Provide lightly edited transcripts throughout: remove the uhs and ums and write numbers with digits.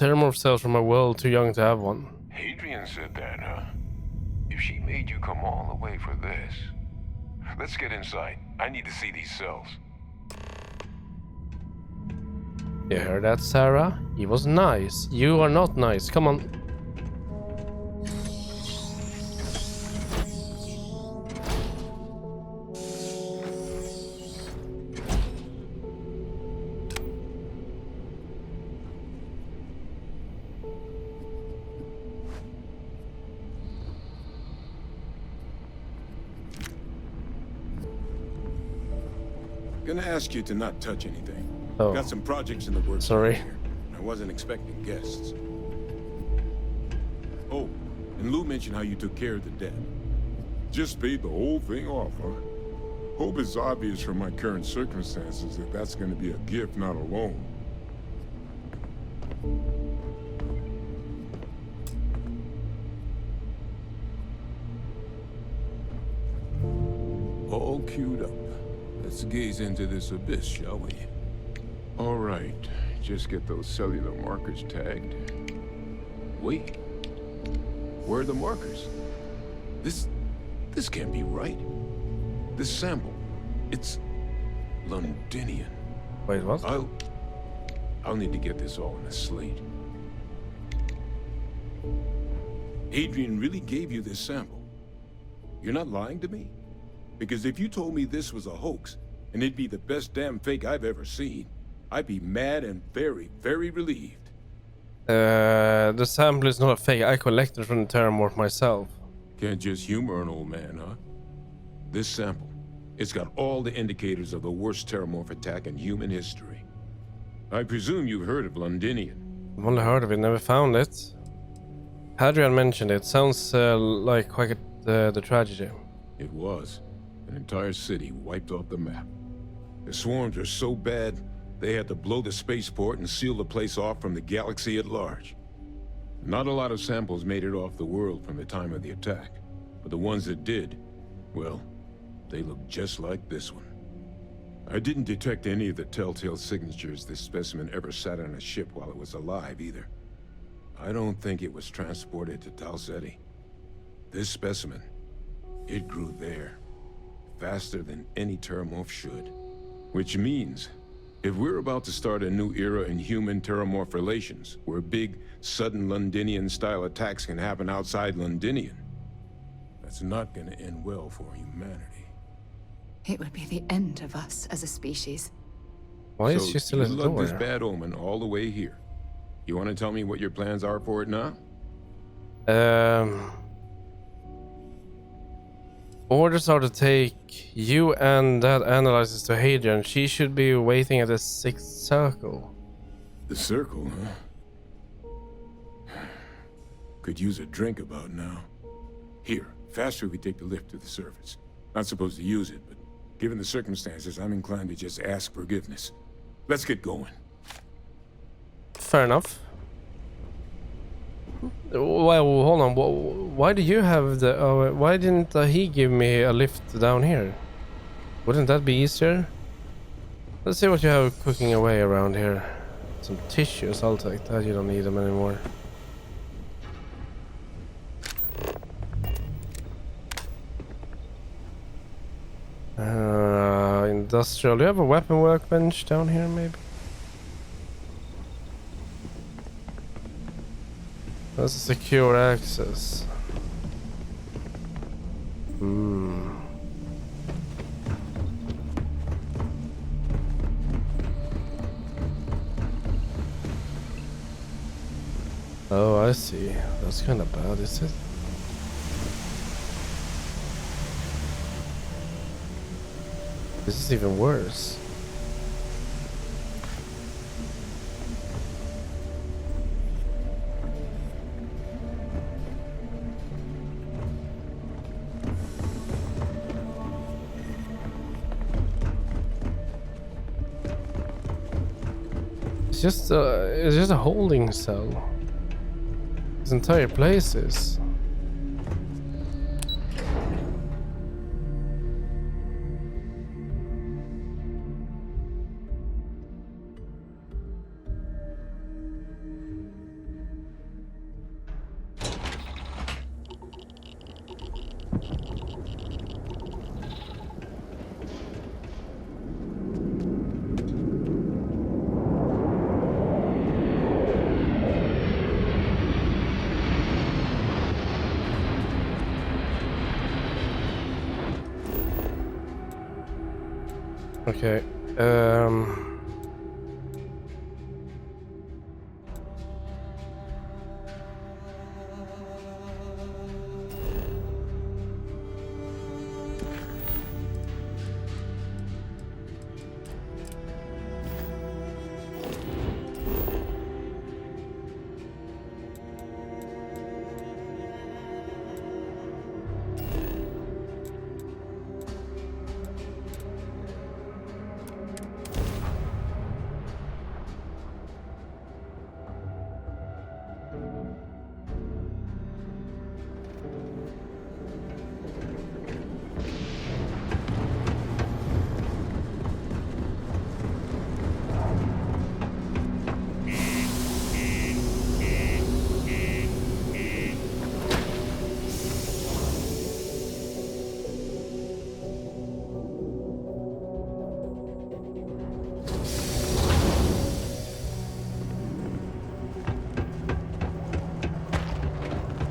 Terramorph cells from a world too young to have one. Hadrian said that, huh? If she made you come all the way for this. Let's get inside. I need to see these cells. You heard that, Sarah? He was nice. You are not nice. Come on. Gonna ask you to not touch anything. Oh. Got some projects in the works. Sorry. Here. I wasn't expecting guests. Oh, and Lou mentioned how you took care of the debt. Just paid the whole thing off, huh? Hope it's obvious from my current circumstances that that's gonna be a gift, not a loan. All queued up. Let's gaze into this abyss, shall we? All right, just get those cellular markers tagged. Wait. Where are the markers? This can't be right. This sample, it's Londinian. Wait, what? I'll need to get this all in a slate. Adrian really gave you this sample. You're not lying to me? Because if you told me this was a hoax, and it'd be the best damn fake I've ever seen, I'd be mad and very, very relieved. The sample is not a fake. I collected from the Terramorph myself. Can't just humor an old man, huh? This sample, it's got all the indicators of the worst Terramorph attack in human history. I presume you've heard of Londinian. I've only heard of it, never found it. Hadrian mentioned it. Sounds like quite the tragedy. It was. An entire city wiped off the map. The swarms were so bad, they had to blow the spaceport and seal the place off from the galaxy at large. Not a lot of samples made it off the world from the time of the attack, but the ones that did, well, they look just like this one. I didn't detect any of the telltale signatures this specimen ever sat on a ship while it was alive, either. I don't think it was transported to Tal Ceti. This specimen, it grew there, faster than any Terramorph should. Which means, if we're about to start a new era in human-Terramorph relations, where big, sudden Londinian-style attacks can happen outside Londinian, that's not gonna end well for humanity. It would be the end of us as a species. Why is she still you at the lugged door? this bad omen all the way here. You want to tell me what your plans are for it now? Orders are to take you and that analysis to Hadrian. She should be waiting at the 6th circle. The circle, huh? Could use a drink about now. Here, faster we take the lift to the surface. Not supposed to use it, but given the circumstances, I'm inclined to just ask forgiveness. Let's get going. Fair enough. Well, hold on. Why do you have the... why didn't he give me a lift down here? Wouldn't that be easier? Let's see what you have cooking away around here. Some tissues, I'll take that. You don't need them anymore. Industrial. Do you have a weapon workbench down here, maybe? That's a secure access. Oh, I see. That's kind of bad, is it? This is even worse. It's just a holding cell. This entire place is. Okay.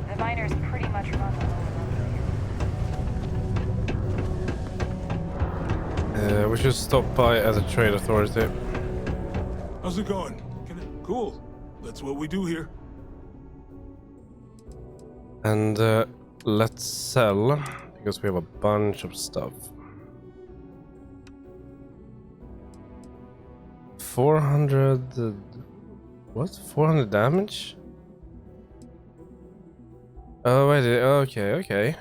The miners pretty much run the whole road. We should stop by at the trade authority. How's it going? Cool. That's what we do here. And let's sell, because we have a bunch of stuff. 400... what? 400 damage? Oh, wait, okay.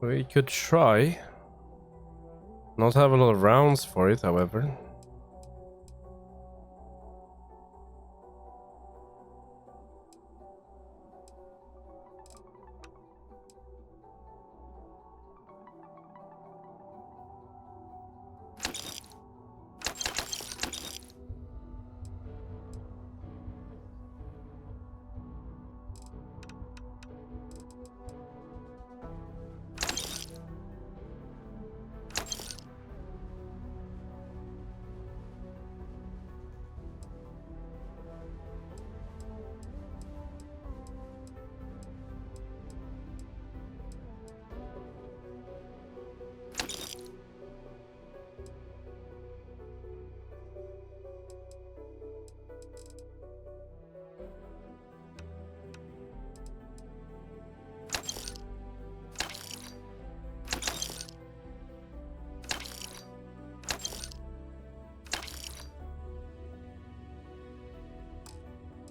We could try. Not have a lot of rounds for it, however.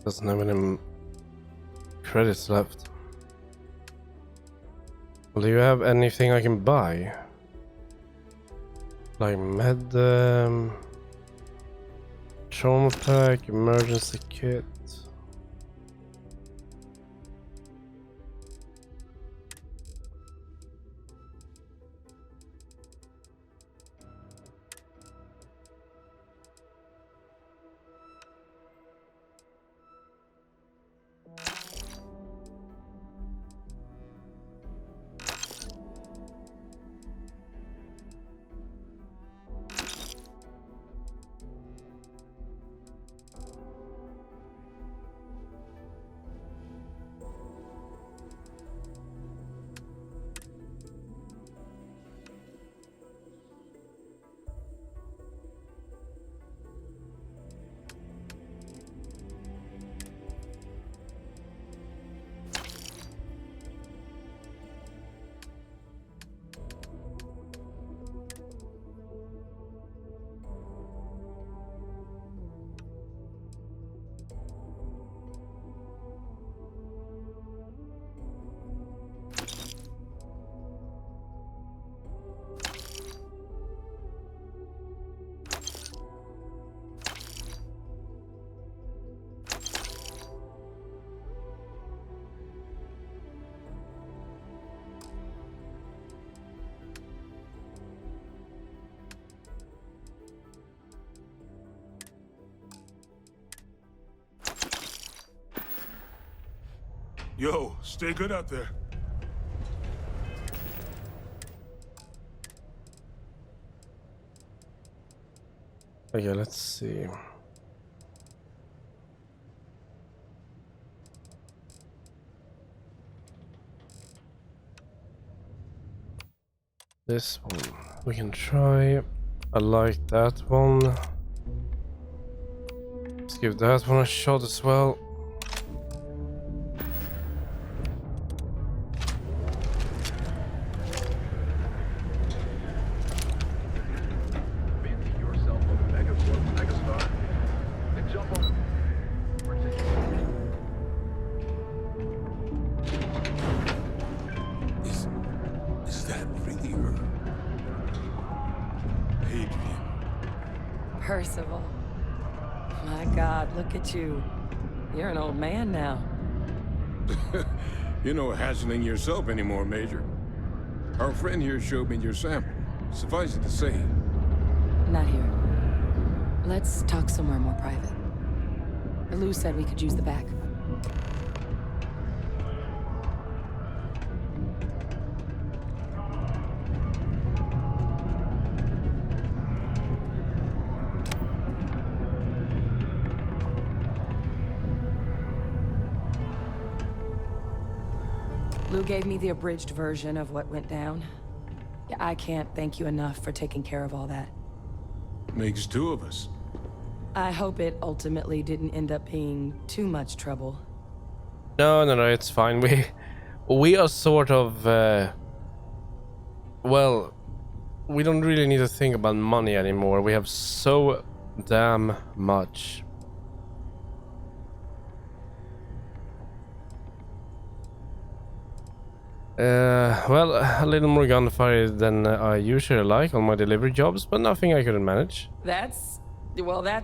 Doesn't have any credits left. Well, do you have anything I can buy? Like med, trauma pack, emergency kit. Yo, stay good out there. Okay, let's see. This one we can try. I like that one. Let's give that one a shot as well. Is that really her? Adrian. Percival. My God, look at you. You're an old man now. You're no hassling yourself anymore, Major. Our friend here showed me your sample. Suffice it to say, Not here. Let's talk somewhere more private. Lou said we could use the back. Lou gave me the abridged version of what went down. Yeah, I can't thank you enough for taking care of all that. makes two of us. I hope it ultimately didn't end up being too much trouble. No, it's fine. We are sort of well, we don't really need to think about money anymore. We have so damn much. Well, a little more gunfire than I usually like on my delivery jobs, but nothing I couldn't manage. That's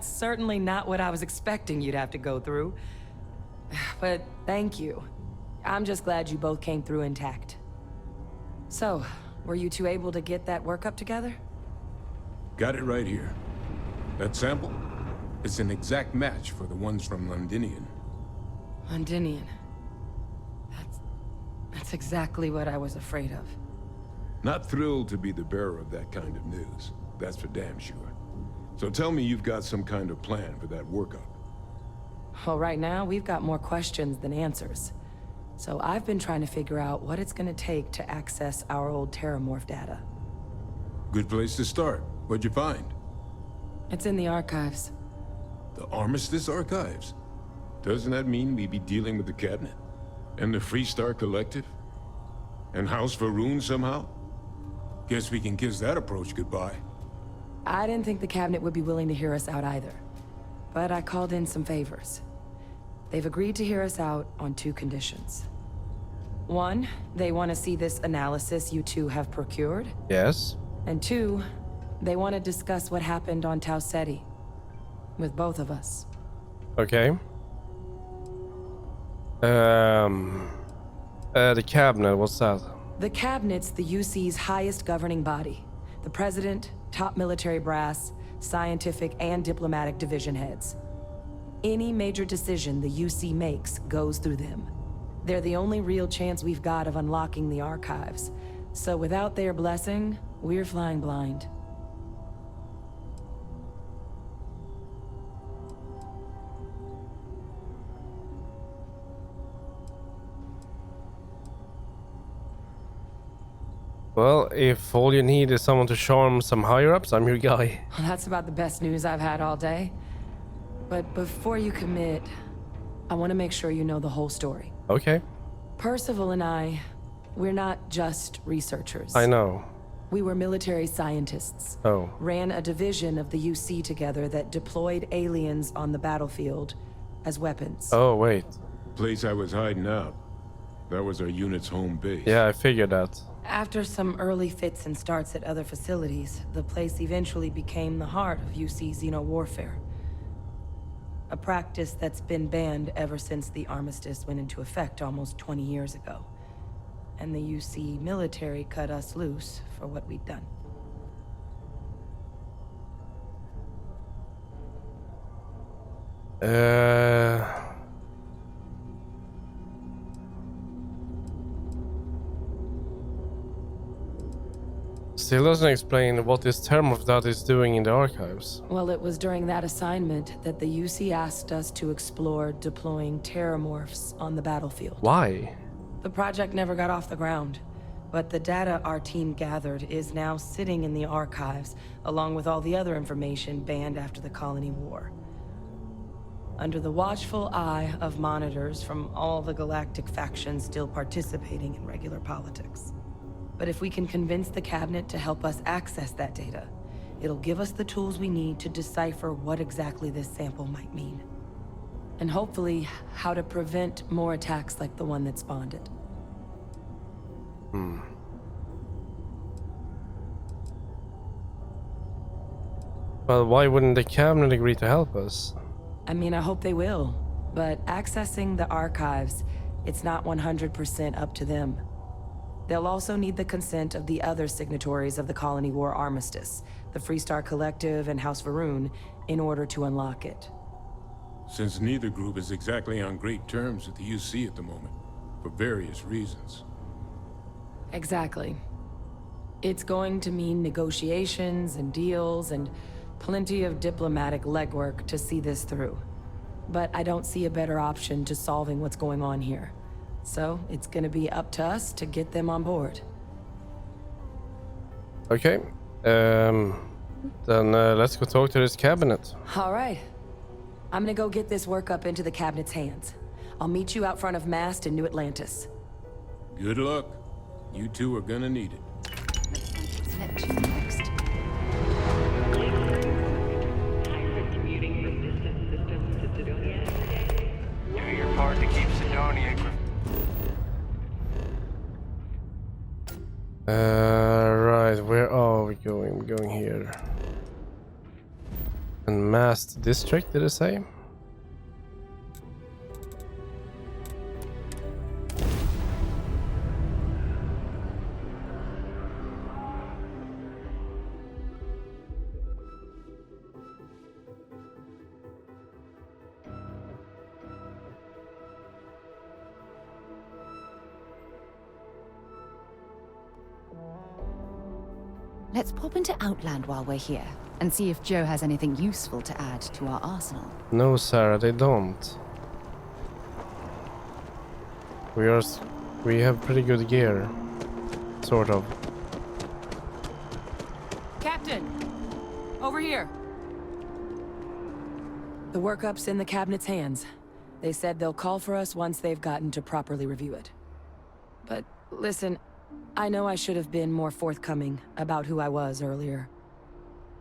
certainly not what I was expecting you'd have to go through. But thank you. I'm just glad you both came through intact. So, were you two able to get that workup together? Got it right here. That sample? It's an exact match for the ones from Londinian. Londinian. That's exactly what I was afraid of. Not thrilled to be the bearer of that kind of news. That's for damn sure. So tell me you've got some kind of plan for that workup. Well, right now, we've got more questions than answers. So I've been trying to figure out what it's gonna take to access our old Terramorph data. Good place to start. What'd you find? It's in the archives. The Armistice Archives? Doesn't that mean we'd be dealing with the Cabinet? And the Freestar Collective? And House Varun somehow? Guess we can kiss that approach goodbye. I didn't think the cabinet would be willing to hear us out either. But I called in some favors. They've agreed to hear us out on 2 conditions. 1, they want to see this analysis you two have procured. Yes. And 2, they want to discuss what happened on Tau Ceti. With both of us. Okay. The cabinet, what's that? The cabinet's the UC's highest governing body. The president, top military brass, scientific and diplomatic division heads. Any major decision the UC makes goes through them. They're the only real chance we've got of unlocking the archives. So without their blessing, we're flying blind. Well, if all you need is someone to charm some higher-ups, I'm your guy. Well, that's about the best news I've had all day. But before you commit, I want to make sure you know the whole story. Okay. Percival and we're not just researchers. I know. We were military scientists. Oh. Ran a division of the UC together that deployed aliens on the battlefield as weapons. Oh, wait. Place I was hiding out. That was our unit's home base. Yeah, I figured that. After some early fits and starts at other facilities, the place eventually became the heart of UC xeno-warfare. A practice that's been banned ever since the armistice went into effect almost 20 years ago. And the UC military cut us loose for what we'd done. Still doesn't explain what this term of that is doing in the archives. Well, it was during that assignment that the UC asked us to explore deploying terramorphs on the battlefield. Why? The project never got off the ground. But the data our team gathered is now sitting in the archives, along with all the other information banned after the Colony War. Under the watchful eye of monitors from all the galactic factions still participating in regular politics. But if we can convince the cabinet to help us access that data, it'll give us the tools we need to decipher what exactly this sample might mean. And hopefully, how to prevent more attacks like the one that spawned it. Well, why wouldn't the cabinet agree to help us? I mean, I hope they will. But accessing the archives, it's not 100% up to them. They'll also need the consent of the other signatories of the Colony War Armistice, the Freestar Collective and House Varun, in order to unlock it. Since neither group is exactly on great terms with the UC at the moment, for various reasons. Exactly. It's going to mean negotiations and deals and plenty of diplomatic legwork to see this through. But I don't see a better option to solving what's going on here. So it's gonna be up to us to get them on board. Okay. Then let's go talk to this cabinet. All right. I'm gonna go get this work up into the cabinet's hands. I'll meet you out front of Mast in New Atlantis. Good luck. You two are gonna need it. Looks like it's Neptune next. Do your part to keep Sidonia. Right, where are we going? We're going here. And Mast District, did it say? Let's pop into Outland while we're here, and see if Joe has anything useful to add to our arsenal. No, Sarah, they don't. We have pretty good gear. Sort of. Captain! Over here! The workup's in the cabinet's hands. They said they'll call for us once they've gotten to properly review it. But listen, I know I should have been more forthcoming about who I was earlier.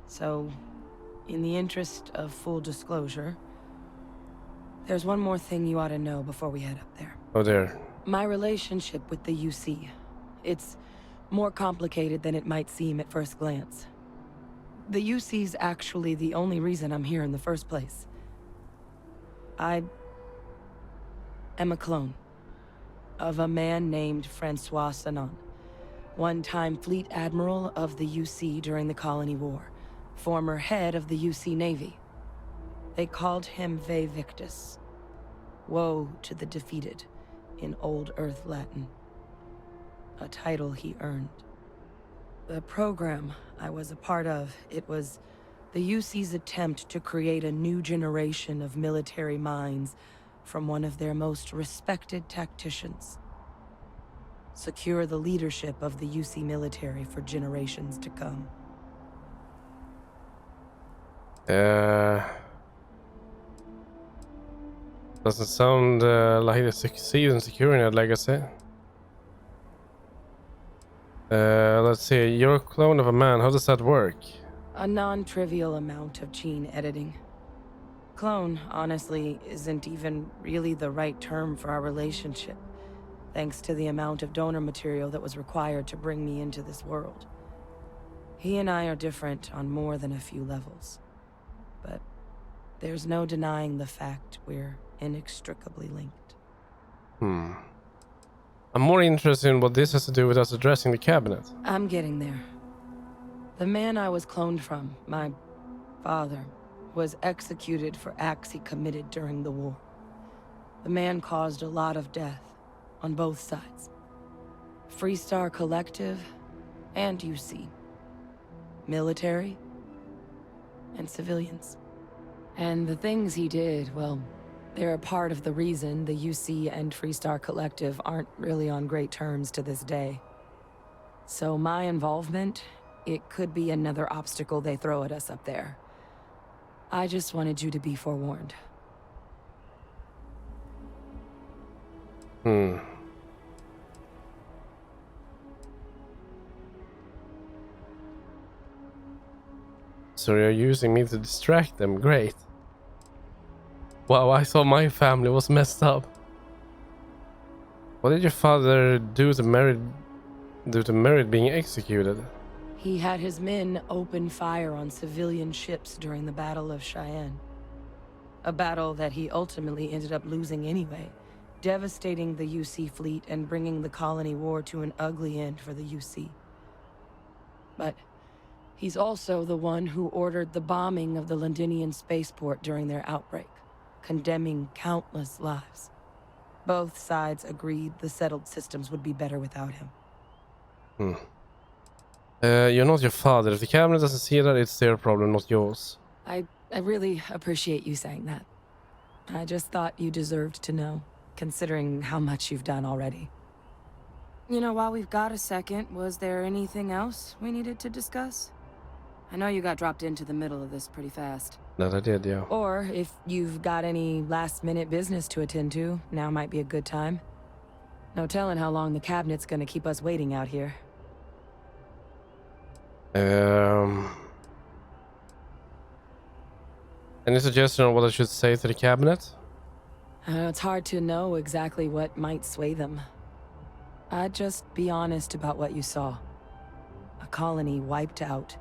So, in the interest of full disclosure, there's one more thing you ought to know before we head up there. Oh, there. My relationship with the UC. It's more complicated than it might seem at first glance. The UC's actually the only reason I'm here in the first place. I am a clone of a man named Francois Sanon, one-time fleet admiral of the UC during the Colony War, former head of the UC Navy. They called him Ve Victus, woe to the defeated, in Old Earth Latin, a title he earned. The program I was a part of, it was the UC's attempt to create a new generation of military minds from one of their most respected tacticians. Secure the leadership of the UC military for generations to come. Doesn't sound like they succeed in securing that legacy. Let's see, you're a clone of a man. How does that work? A non-trivial amount of gene editing. Clone, honestly, isn't even really the right term for our relationship, thanks to the amount of donor material that was required to bring me into this world. He and I are different on more than a few levels, but there's no denying the fact we're inextricably linked. I'm more interested in what this has to do with us addressing the cabinet. I'm getting there. The man I was cloned from, my father, was executed for acts he committed during the war. The man caused a lot of death on both sides. Freestar Collective and UC. Military and civilians. And the things he did, well, they're a part of the reason the UC and Freestar Collective aren't really on great terms to this day. So my involvement, it could be another obstacle they throw at us up there. I just wanted you to be forewarned. So you're using me to distract them? Great. Wow, I thought my family was messed up. What did your father do to merit being executed? He had his men open fire on civilian ships during the Battle of Cheyenne. A battle that he ultimately ended up losing anyway, devastating the UC fleet and bringing the colony war to an ugly end for the UC. But he's also the one who ordered the bombing of the Londinian spaceport during their outbreak, condemning countless lives. Both sides agreed the settled systems would be better without him. You're not your father. If the cabinet doesn't see that, it's their problem, not yours. I really appreciate you saying that. I just thought you deserved to know, considering how much you've done already. You know, while we've got a second, was there anything else we needed to discuss? I know you got dropped into the middle of this pretty fast. That I did, yeah. Or if you've got any last-minute business to attend to, now might be a good time. No telling how long the cabinet's gonna keep us waiting out here. Any suggestion on what I should say to the cabinet? It's hard to know exactly what might sway them. I'd just be honest about what you saw. A colony wiped out,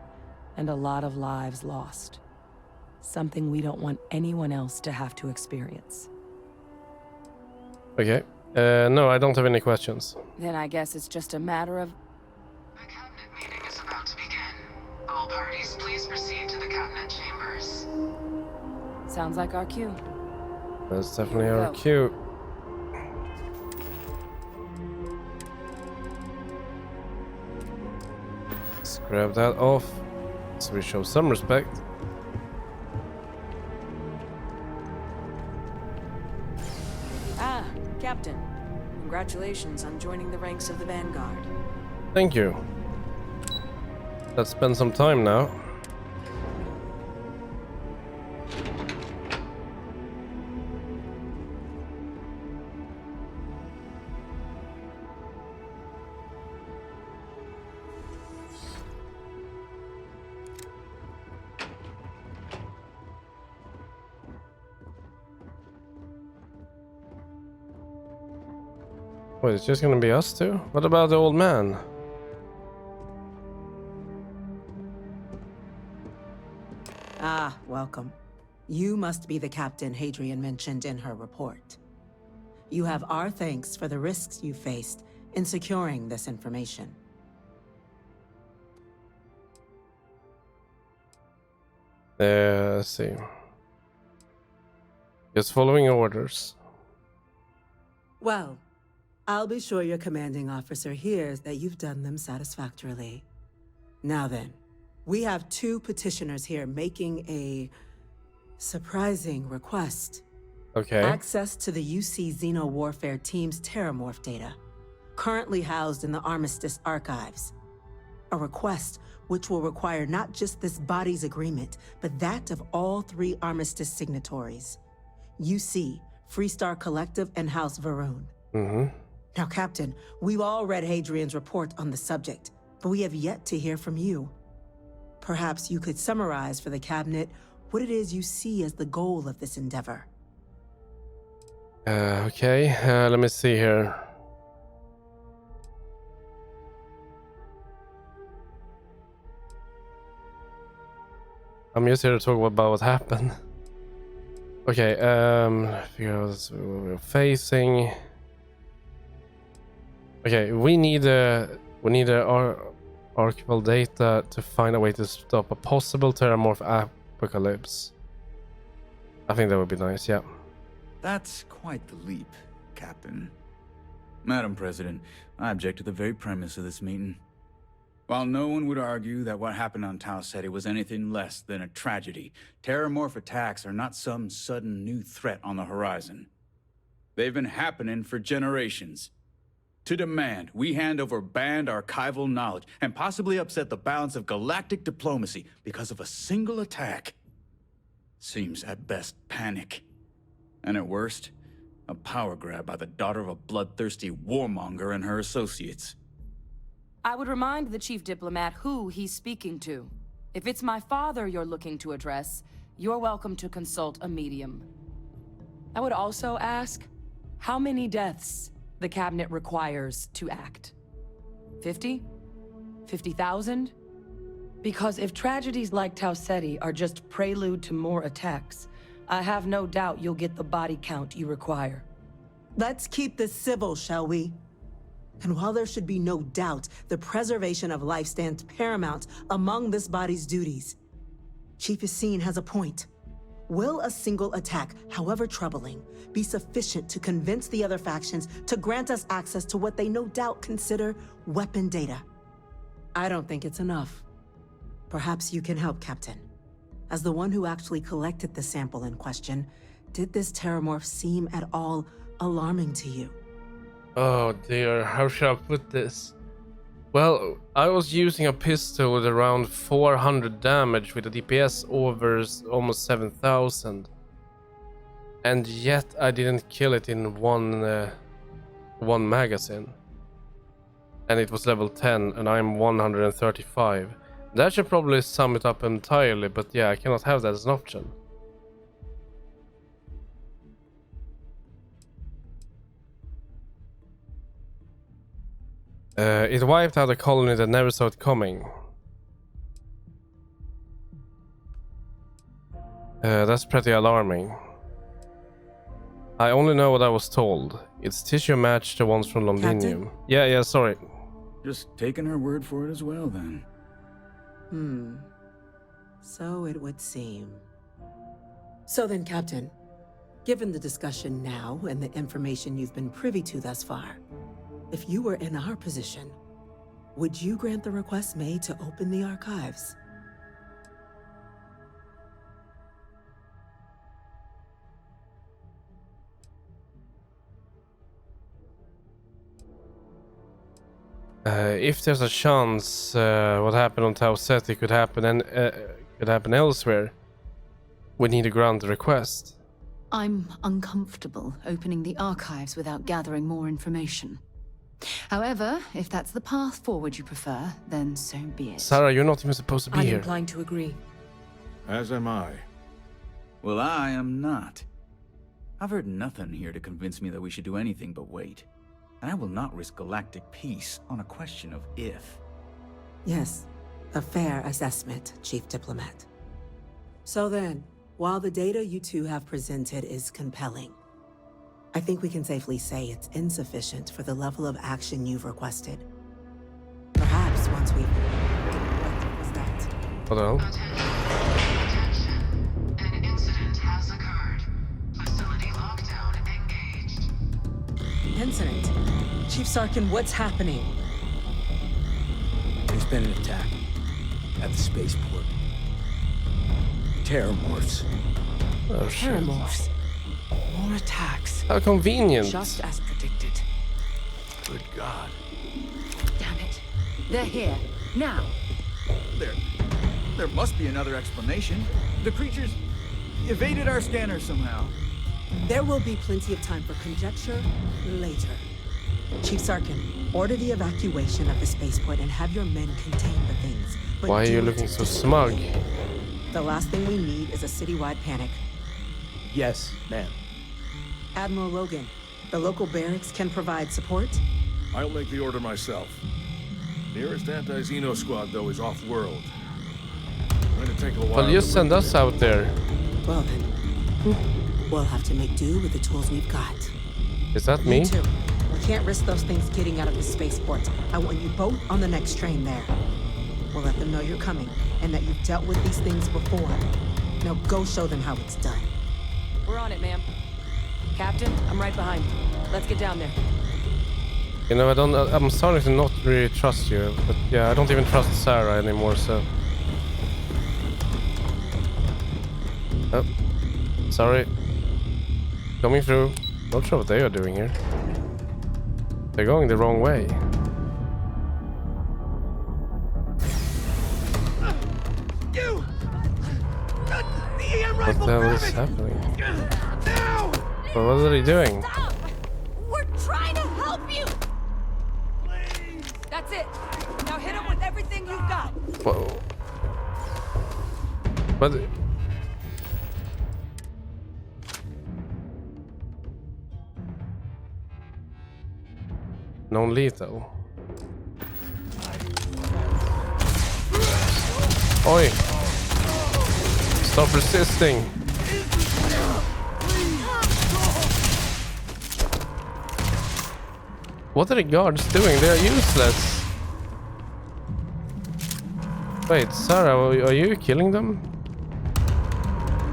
and a lot of lives lost. Something we don't want anyone else to have to experience. Okay. No, I don't have any questions. Then I guess it's just a matter of... The cabinet meeting is about to begin. All parties, please proceed to the cabinet chambers. Sounds like our cue. That's definitely our Go. cue. Let's grab that off so we show some respect. Ah, Captain. Congratulations on joining the ranks of the Vanguard. Thank you. Let's spend some time now. Wait, it's just gonna be us two? What about the old man? Ah, welcome. You must be the captain Hadrian mentioned in her report. You have our thanks for the risks you faced in securing this information. Let's see. Just following orders. Well, I'll be sure your commanding officer hears that you've done them satisfactorily. Now then, we have two petitioners here making a surprising request. Okay. Access to the UC Xeno Warfare Team's Terramorph data, currently housed in the Armistice archives. A request which will require not just this body's agreement, but that of all three Armistice signatories. UC, Freestar Collective, and House Varun. Now, Captain, we've all read Hadrian's report on the subject, but we have yet to hear from you. Perhaps you could summarize for the cabinet what it is you see as the goal of this endeavor. Okay, let me see here. I'm just here to talk about what happened. Okay, figure out what we're facing. Okay, we need archival data to find a way to stop a possible Terramorph apocalypse. I think that would be nice, yeah. That's quite the leap, Captain. Madam President, I object to the very premise of this meeting. While no one would argue that what happened on Tau Ceti was anything less than a tragedy, Terramorph attacks are not some sudden new threat on the horizon. They've been happening for generations. to demand we hand over banned archival knowledge and possibly upset the balance of galactic diplomacy because of a single attack. Seems at best panic. And at worst, a power grab by the daughter of a bloodthirsty warmonger and her associates. I would remind the chief diplomat who he's speaking to. If it's my father you're looking to address, you're welcome to consult a medium. I would also ask, how many deaths the cabinet requires to act? 50? 50,000? Because if tragedies like Tau Ceti are just prelude to more attacks, I have no doubt you'll get the body count you require. Let's keep this civil, shall we? And while there should be no doubt the preservation of life stands paramount among this body's duties, Chief Yassine has a point. Will a single attack, however troubling, be sufficient to convince the other factions to grant us access to what they no doubt consider weapon data? I don't think it's enough. Perhaps you can help, Captain. As the one who actually collected the sample in question, did this terramorph seem at all alarming to you? Oh dear, how should I put this? Well, I was using a pistol with around 400 damage with a DPS over almost 7,000. And yet I didn't kill it in one magazine. And it was level 10 and I'm 135. That should probably sum it up entirely, but yeah, I cannot have that as an option. It wiped out a colony that never saw it coming. That's pretty alarming. I only know what I was told. It's tissue matched the ones from Londinium. Yeah, sorry. Just taking her word for it as well, then. So it would seem. So then, Captain, given the discussion now and the information you've been privy to thus far, if you were in our position, would you grant the request made to open the archives? If there's a chance what happened on Tau Ceti could happen elsewhere, we need to grant the request. I'm uncomfortable opening the archives without gathering more information. However, if that's the path forward you prefer, then so be it. Sarah, you're not even supposed to be here. I'm inclined to agree. As am I. Well, I am not. I've heard nothing here to convince me that we should do anything but wait. And I will not risk galactic peace on a question of if. Yes, a fair assessment, Chief Diplomat. So then, while the data you two have presented is compelling, I think we can safely say it's insufficient for the level of action you've requested. Perhaps once we've... What was that? What the hell? Attention. An incident has occurred. Facility lockdown engaged. Incident? Chief Sarkin, what's happening? There's been an attack at the spaceport. Terramorphs. Oh shit. Terramorphs. More attacks. How convenient. Just as predicted. Good God. Damn it. They're here. Now. There must be another explanation. The creatures evaded our scanner somehow. There will be plenty of time for conjecture later. Chief Sarkin, order the evacuation of the spaceport and have your men contain the things. But why are you looking so smug? The last thing we need is a citywide panic. Yes, ma'am. Admiral Logan, the local barracks can provide support? I'll make the order myself. Nearest anti-Xeno squad, though, is off-world. Going to take a while. Well, just send us out there. Well then, we'll have to make do with the tools we've got. Is that me? You too. We can't risk those things getting out of the spaceport. I want you both on the next train there. We'll let them know you're coming and that you've dealt with these things before. Now go show them how it's done. We're on it, ma'am. Captain, I'm right behind you. Let's get down there. You know, I'm starting to not really trust you, but yeah, I don't even trust Sarah anymore, so... Oh, sorry. Coming through. Not sure what they are doing here. They're going the wrong way. What the hell is happening? What are they doing? Stop! We're trying to help you! Please. That's it. Now hit him with everything you've got. Whoa. But non-lethal. Oi! Stop resisting! What are the guards doing? They are useless. Wait, Sarah, are you killing them?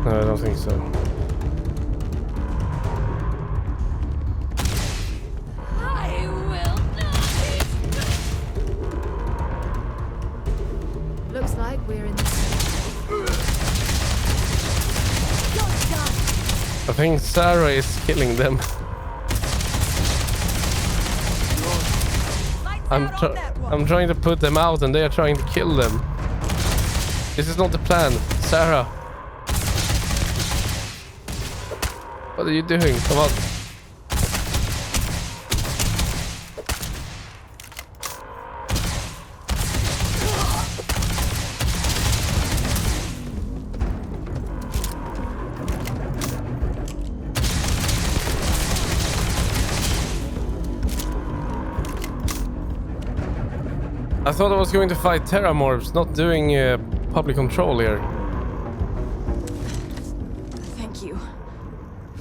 No, I don't think so. I will not. Looks like we're in the... I think Sarah is killing them. I'm trying to put them out and they are trying to kill them. This is not the plan. Sarah. What are you doing? Come on. I thought I was going to fight Terramorphs, not doing public control here. Thank you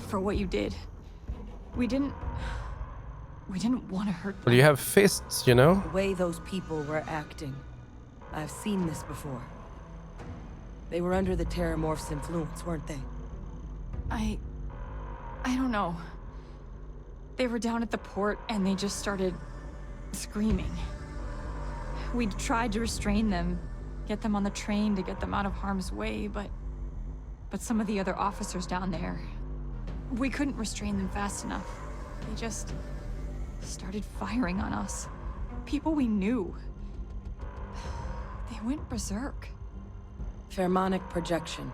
for what you did. We didn't want to hurt them. But you have fists, you know? The way those people were acting. I've seen this before. They were under the Terramorph's influence, weren't they? I don't know. They were down at the port and they just started screaming. We tried to restrain them, get them on the train to get them out of harm's way, but some of the other officers down there, we couldn't restrain them fast enough. They just started firing on us. People we knew. They went berserk. Pheromonic projection.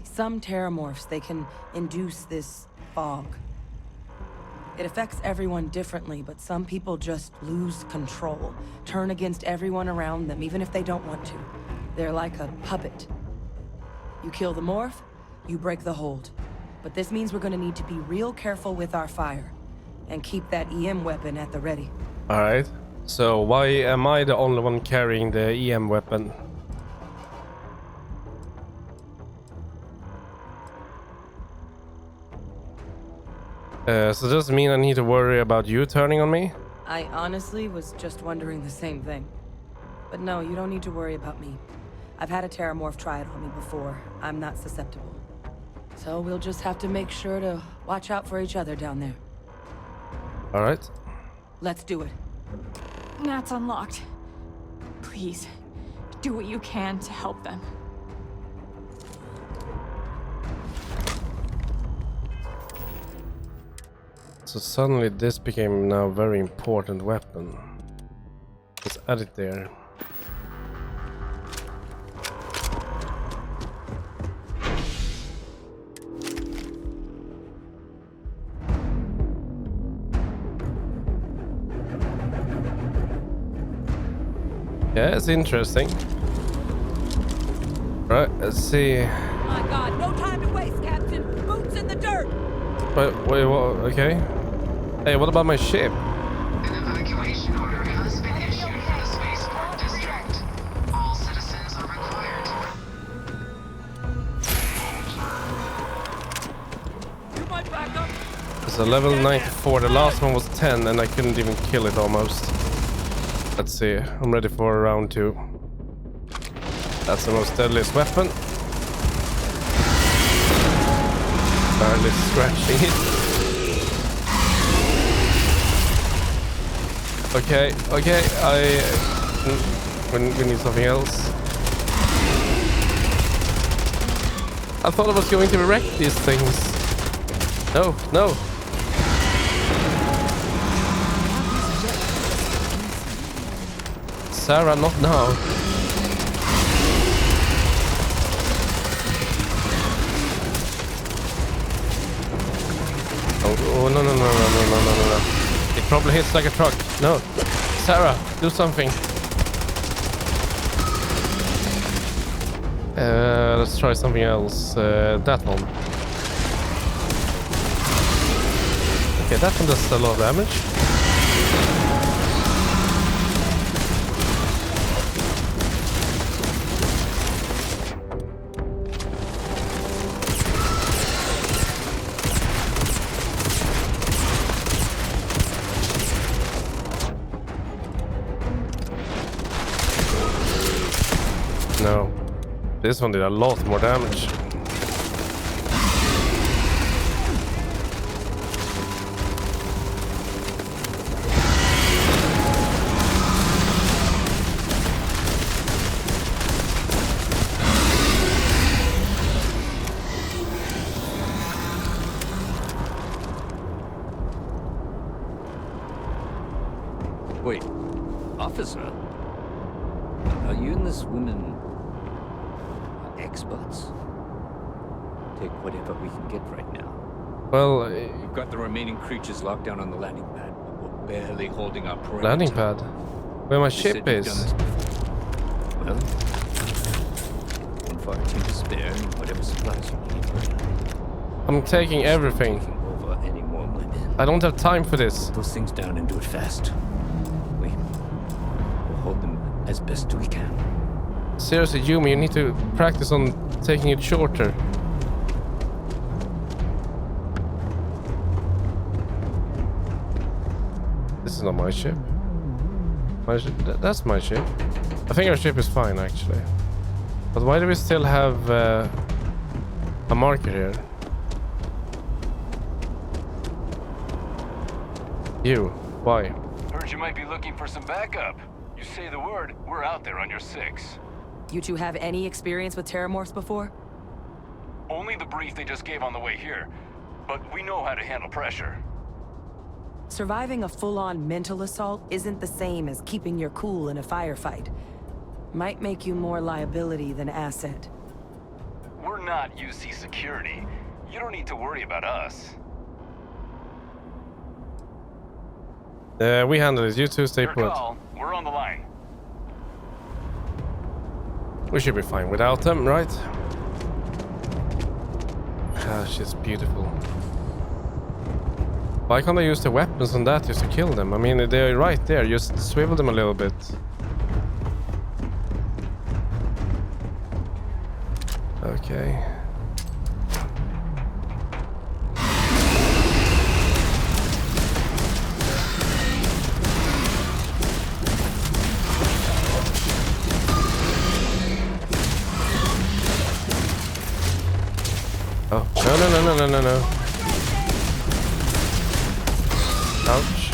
Some Terramorphs, they can induce this fog. It affects everyone differently, but some people just lose control, turn against everyone around them, even if they don't want to. They're like a puppet. You kill the morph, you break the hold. But this means we're gonna need to be real careful with our fire, and keep that EM weapon at the ready. Alright. So why am I the only one carrying the EM weapon? So does it mean I need to worry about you turning on me? I honestly was just wondering the same thing. But no, you don't need to worry about me. I've had a Terramorph try it on me before. I'm not susceptible. So we'll just have to make sure to watch out for each other down there. Alright. Let's do it. Nat's unlocked. Please, do what you can to help them. So suddenly this became now a very important weapon. Let's add it there. Yeah, it's interesting. Right, let's see. My God, no time to waste, Captain. Boots in the dirt. Wait, what? Okay. Hey, what about my ship? An evacuation order has been issued for the spaceport district. All citizens are required to... You might back up. It's a level 94. The last one was 10 and I couldn't even kill it almost. Let's see. I'm ready for round 2. That's the most deadliest weapon. Barely scratching it. Okay, we need something else. I thought I was going to wreck these things. No. Sarah, not now. Oh, no, no, no, no, no, no, no, no. It probably hits like a truck. No. Sarah, do something. Let's try something else. That one. Okay, that one does a lot of damage. No. This one did a lot more damage. Wait, officer? Are you and this woman experts? Take whatever we can get right now. Well, We've got the remaining creatures locked down on the landing pad, but we're barely holding our perimeter. landing pad. Where my You ship said you've is. done this before. Well, one fire team to spare and whatever supplies you need. I'm taking everything. Taking over any more women. I don't have time for this. Put those things down and do it fast. We'll hold them as best we can. Seriously, Yumi, you need to practice on taking it shorter. This is not my ship. That's my ship. I think our ship is fine, actually. But why do we still have a marker here? You, why? Heard you might be looking for some backup. You say the word, we're out there on your 6. You two have any experience with terramorphs before? Only the brief they just gave on the way here, but we know how to handle pressure. Surviving a full-on mental assault isn't the same as keeping your cool in a firefight. Might make you more liability than asset. We're not UC security. You don't need to worry about us. We handle it. You two stay Your put. call. We're on the line. We should be fine without them, right? Ah, she's beautiful. Why can't I use the weapons on that just to kill them? I mean, they're right there. Just swivel them a little bit. Okay. Oh, no. Ouch.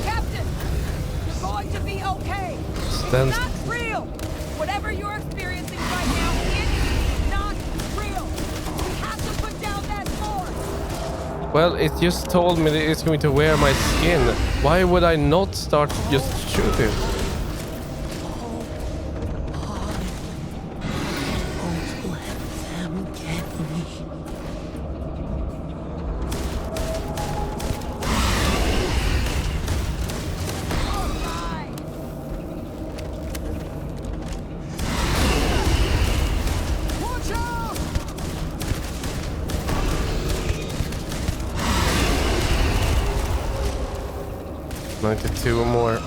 Captain, you're going to be okay. Stand. It's not real. Whatever you're experiencing right now, it's not real. We have to put down that sword. Well, it just told me that it's going to wear my skin. Why would I not start just shooting? Watch out! 92 or more.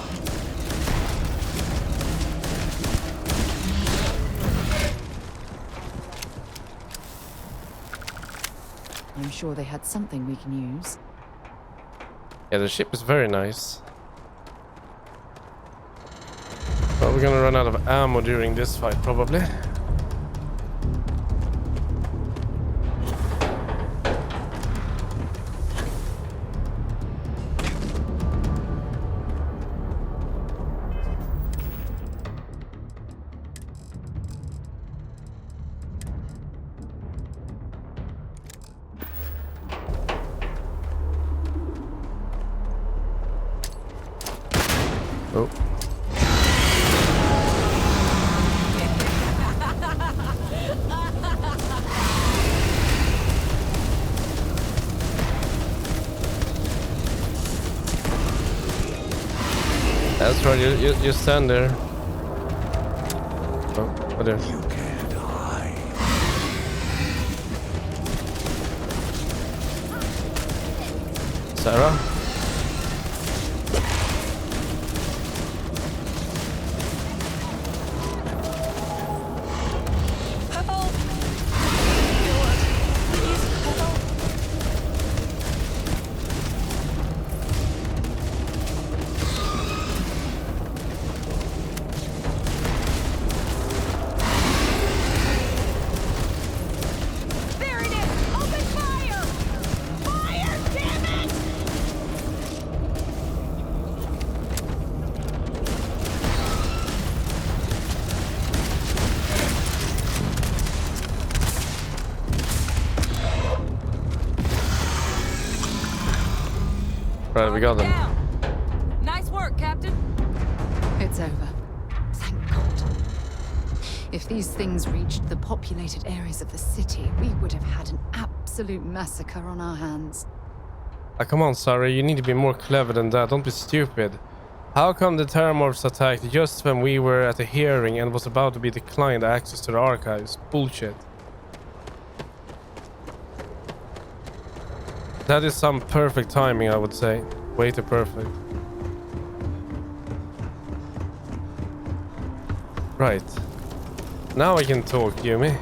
I'm sure they had something we can use. Yeah, the ship is very nice. Well, we're gonna run out of ammo during this fight, probably. Oh. That's right, you stand there. Oh, what there? You can't hide. Sarah? Right, we got them. Nice work, Captain. It's over. Thank God. If these things reached the populated areas of the city, we would have had an absolute massacre on our hands. Come on, Sarah, you need to be more clever than that. Don't be stupid. How come the Terramorphs attacked just when we were at a hearing and was about to be declined access to the archives? Bullshit. That is some perfect timing, I would say. Way too perfect. Right. Now I can talk, Yumi.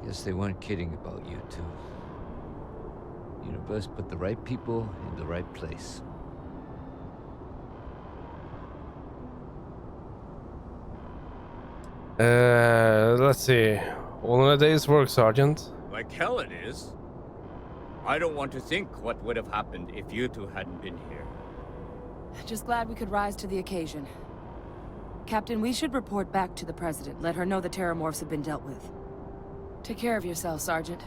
Guess they weren't kidding about you two. Universe put the right people in the right place. Let's see. All in a day's work, Sergeant. Like hell it is. I don't want to think what would have happened if you two hadn't been here. Just glad we could rise to the occasion. Captain, we should report back to the President. Let her know the Terramorphs have been dealt with. Take care of yourself, Sergeant.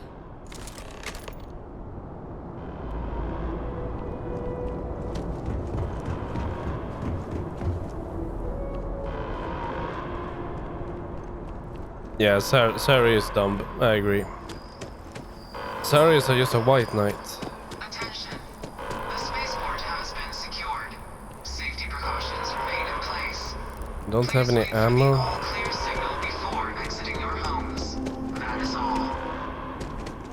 Yeah, Sarah is dumb. I agree. Sarah is just a white knight. Attention. The spaceport has been secured. Safety precautions remain in place. Don't have any ammo. All clear signal before exiting your homes. That is all.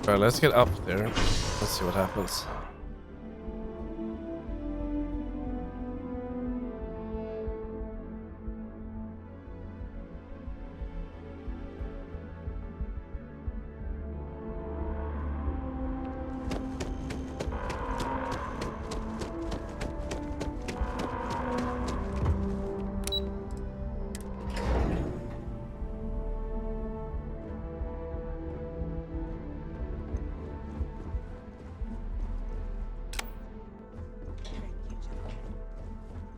Right, let's get up there. Let's see what happens.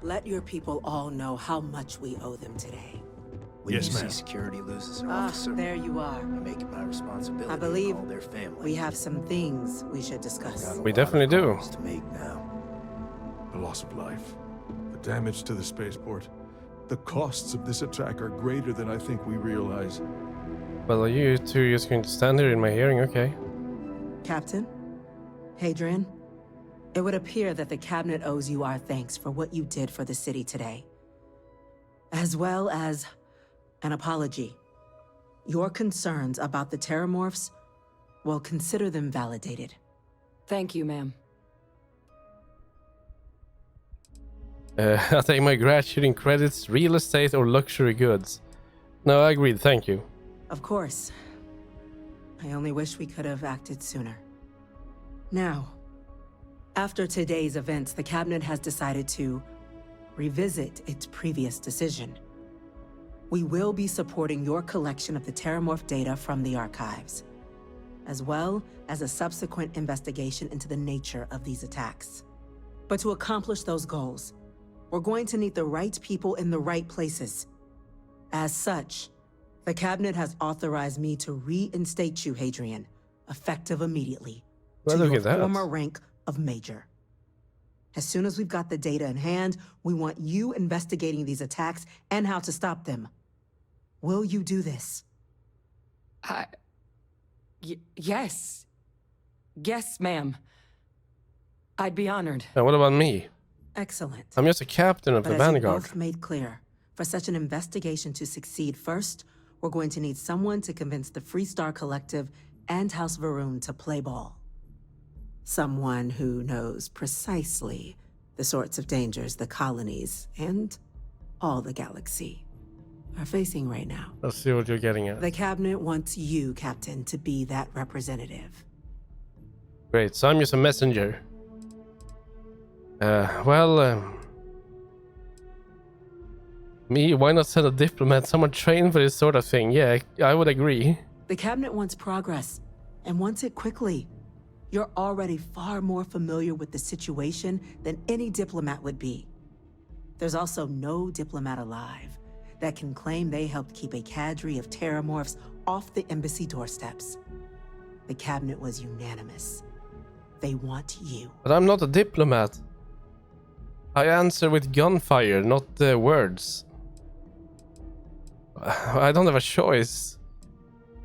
Let your people all know how much we owe them today. When you see security loses an officer, there you are. I make it my responsibility I believe to call their family. we have some things we should discuss. We definitely do. To make now. The loss of life, the damage to the spaceport. The costs of this attack are greater than I think we realize. Well, are you two just going to stand here in my hearing? Okay. Captain, Hadrian, it would appear that the Cabinet owes you our thanks for what you did for the city today, as well as an apology. Your concerns about the Terramorphs, well, consider them validated. Thank you, ma'am. I take my gratitude in credits, real estate, or luxury goods. No, I agreed. Thank you. Of course. I only wish we could have acted sooner. Now, after today's events, the Cabinet has decided to revisit its previous decision. We will be supporting your collection of the Terramorph data from the archives, as well as a subsequent investigation into the nature of these attacks. But to accomplish those goals, we're going to need the right people in the right places. As such, the Cabinet has authorized me to reinstate you, Hadrian, effective immediately, Well, to look your at that. former rank of Major. As soon as we've got the data in hand, we want you investigating these attacks and how to stop them. Will you do this? Yes. Yes, ma'am. I'd be honored. And what about me? Excellent. I'm just a captain of But the as you Vanguard. both made clear, for such an investigation to succeed first, we're going to need someone to convince the Freestar Collective and House Varun to play ball. Someone who knows precisely the sorts of dangers the colonies and all the galaxy are facing right now. Let's see what you're getting at. The cabinet wants you, Captain, to be that representative. Great, so I'm just a messenger. Me, why not send a diplomat, someone trained for this sort of thing? Yeah, I would agree. The cabinet wants progress, and wants it quickly. You're already far more familiar with the situation than any diplomat would be. There's also no diplomat alive that can claim they helped keep a cadre of terramorphs off the embassy doorsteps. The cabinet was unanimous. They want you. But I'm not a diplomat. I answer with gunfire, not words. I don't have a choice.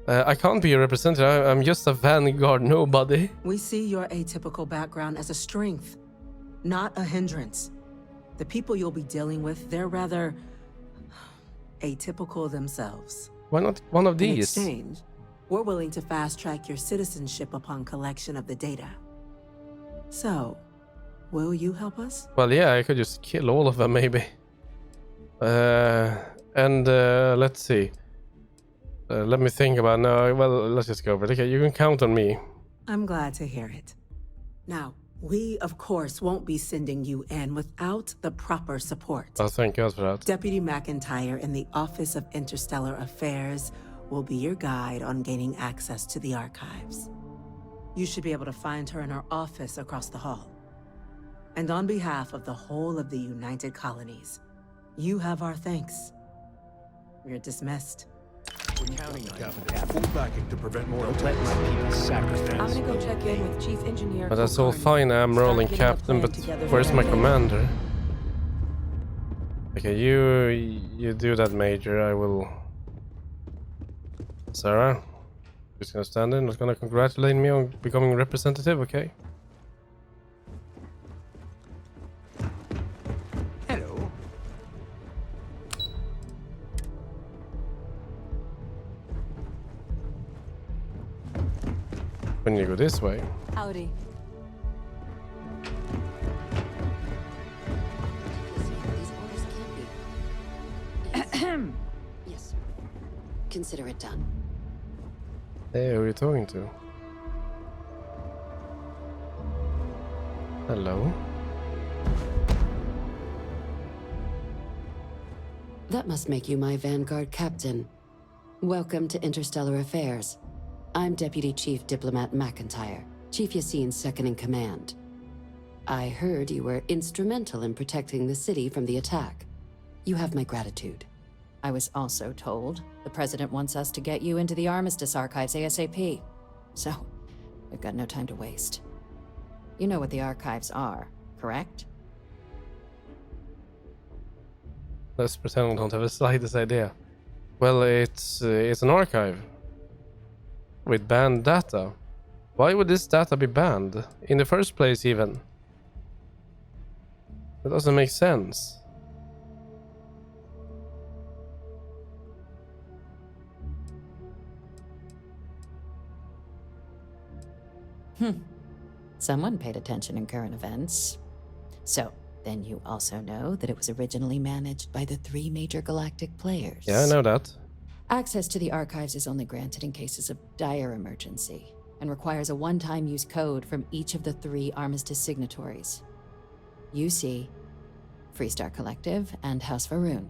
I can't be a representative. I'm just a Vanguard nobody. We see your atypical background as a strength, not a hindrance. The people you'll be dealing with, they're rather atypical themselves. Why not one of these? In exchange, we're willing to fast-track your citizenship upon collection of the data. So, will you help us? Well, yeah, I could just kill all of them, maybe. Let's see. Let me think about it. No, well, let's just go for it. Okay, you can count on me. I'm glad to hear it. Now, we, of course, won't be sending you in without the proper support. Oh, thank God for that. Deputy McIntyre in the Office of Interstellar Affairs will be your guide on gaining access to the archives. You should be able to find her in her office across the hall. And on behalf of the whole of the United Colonies, you have our thanks. You're dismissed. We're counting on you. Full backing to prevent more. Don't let my people sacrifice. I'm gonna go check in with Chief Engineer. But that's all fine, I'm rolling captain, but where's my commander? Okay, you do that, Major. I will... Sarah? Just gonna stand in, not gonna congratulate me on becoming representative, okay? Hello. When you go this way. Howdy. Yes, sir. Consider it done. Hey, who are you talking to? Hello? That must make you my Vanguard captain. Welcome to Interstellar Affairs. I'm Deputy Chief Diplomat McIntyre, Chief Yassine's second-in-command. I heard you were instrumental in protecting the city from the attack. You have my gratitude. I was also told the President wants us to get you into the Armistice archives ASAP. So, we've got no time to waste. You know what the archives are, correct? Let's pretend we don't have the slightest idea. Well, it's an archive. With banned data. Why would this data be banned? In the first place, even? That doesn't make sense. Someone paid attention in current events. So, then you also know that it was originally managed by the 3 major galactic players. Yeah, I know that. Access to the archives is only granted in cases of dire emergency, and requires a one-time use code from each of the 3 Armistice signatories. UC, Freestar Collective, and House Varun.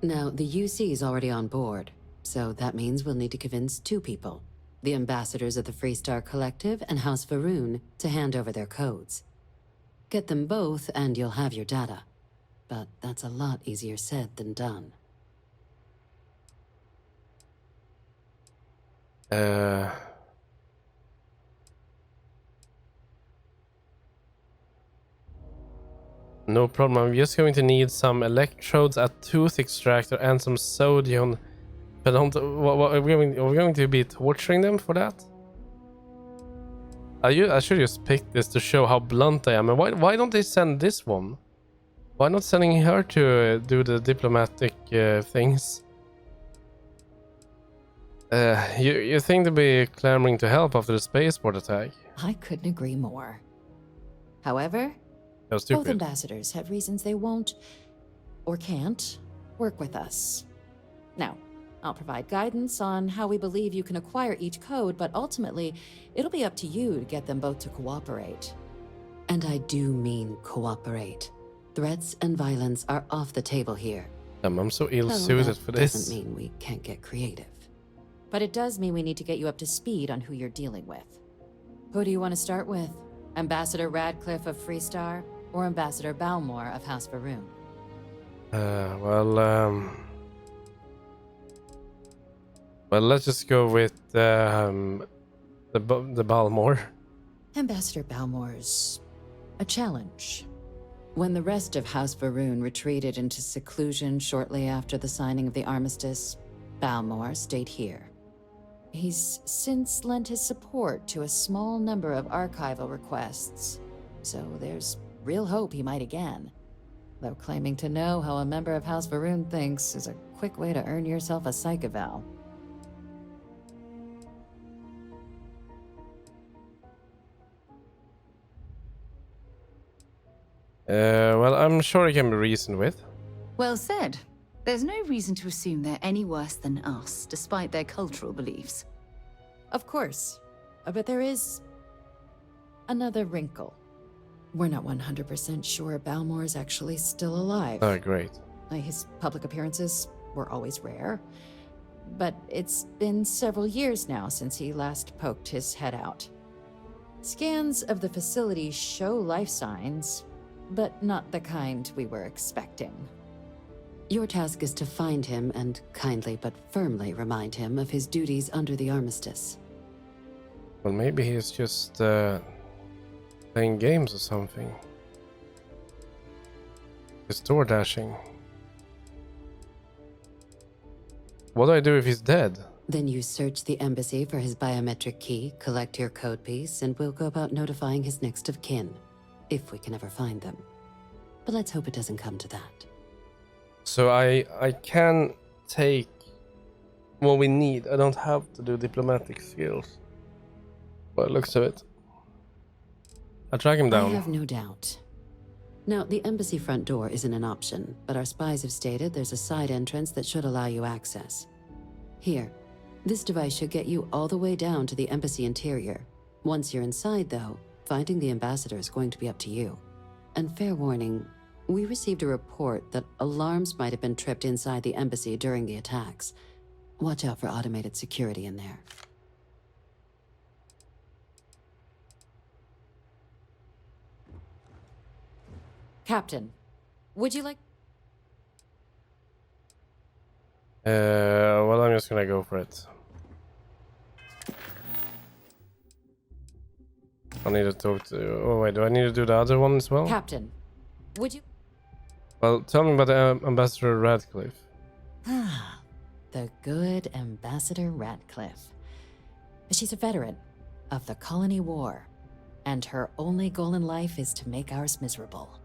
Now, the UC is already on board, so that means we'll need to convince 2 people. The ambassadors of the Freestar Collective and House Varun to hand over their codes. Get them both and you'll have your data. But that's a lot easier said than done. No problem. I'm just going to need some electrodes, a tooth extractor, and some sodium. But don't. What are we going to be torturing them for that? I should just pick this to show how blunt I am. And why don't they send this one? Why not sending her to do the diplomatic things? You think they'll be clamoring to help after the spaceport attack? I couldn't agree more. However, both ambassadors have reasons they won't, or can't, work with us. Now, I'll provide guidance on how we believe you can acquire each code, but ultimately, it'll be up to you to get them both to cooperate. And I do mean cooperate. Threats and violence are off the table here. I'm so ill-suited for this. Doesn't mean we can't get creative. But it does mean we need to get you up to speed on who you're dealing with. Who do you want to start with? Ambassador Radcliffe of Freestar, or Ambassador Balmore of House Varun? Well, let's just go with the Balmore. Ambassador Balmore's a challenge. When the rest of House Varun retreated into seclusion shortly after the signing of the armistice, Balmore stayed here. He's since lent his support to a small number of archival requests, so there's real hope he might again. Though claiming to know how a member of House Varun thinks is a quick way to earn yourself a psych eval. Well, I'm sure it can be reasoned with. Well said. There's no reason to assume they're any worse than us, despite their cultural beliefs. Of course. But there is another wrinkle. We're not 100% sure Balmore's actually still alive. Oh, great. His public appearances were always rare, but it's been several years now since he last poked his head out. Scans of the facility show life signs, but not the kind we were expecting. Your task is to find him and kindly but firmly remind him of his duties under the armistice. Well, maybe he's just playing games or something. He's door dashing. What do I do if he's dead? Then you search the embassy for his biometric key, collect your code piece, and we'll go about notifying his next of kin, if we can ever find them. But let's hope it doesn't come to that. So I can take what we need. I don't have to do diplomatic skills. By the looks of it. I'll track him down. I have no doubt. Now, the embassy front door isn't an option, but our spies have stated there's a side entrance that should allow you access. Here, this device should get you all the way down to the embassy interior. Once you're inside, though, finding the ambassador is going to be up to you. And fair warning, we received a report that alarms might have been tripped inside the embassy during the attacks. Watch out for automated security in there. Captain, would you like... Well, I'm just gonna go for it. I need to talk to... Oh wait, do I need to do the other one as well? Captain, would you... Well, tell me about the Ambassador Radcliffe. Ah, the good Ambassador Radcliffe. She's a veteran of the Colony War, and her only goal in life is to make ours miserable.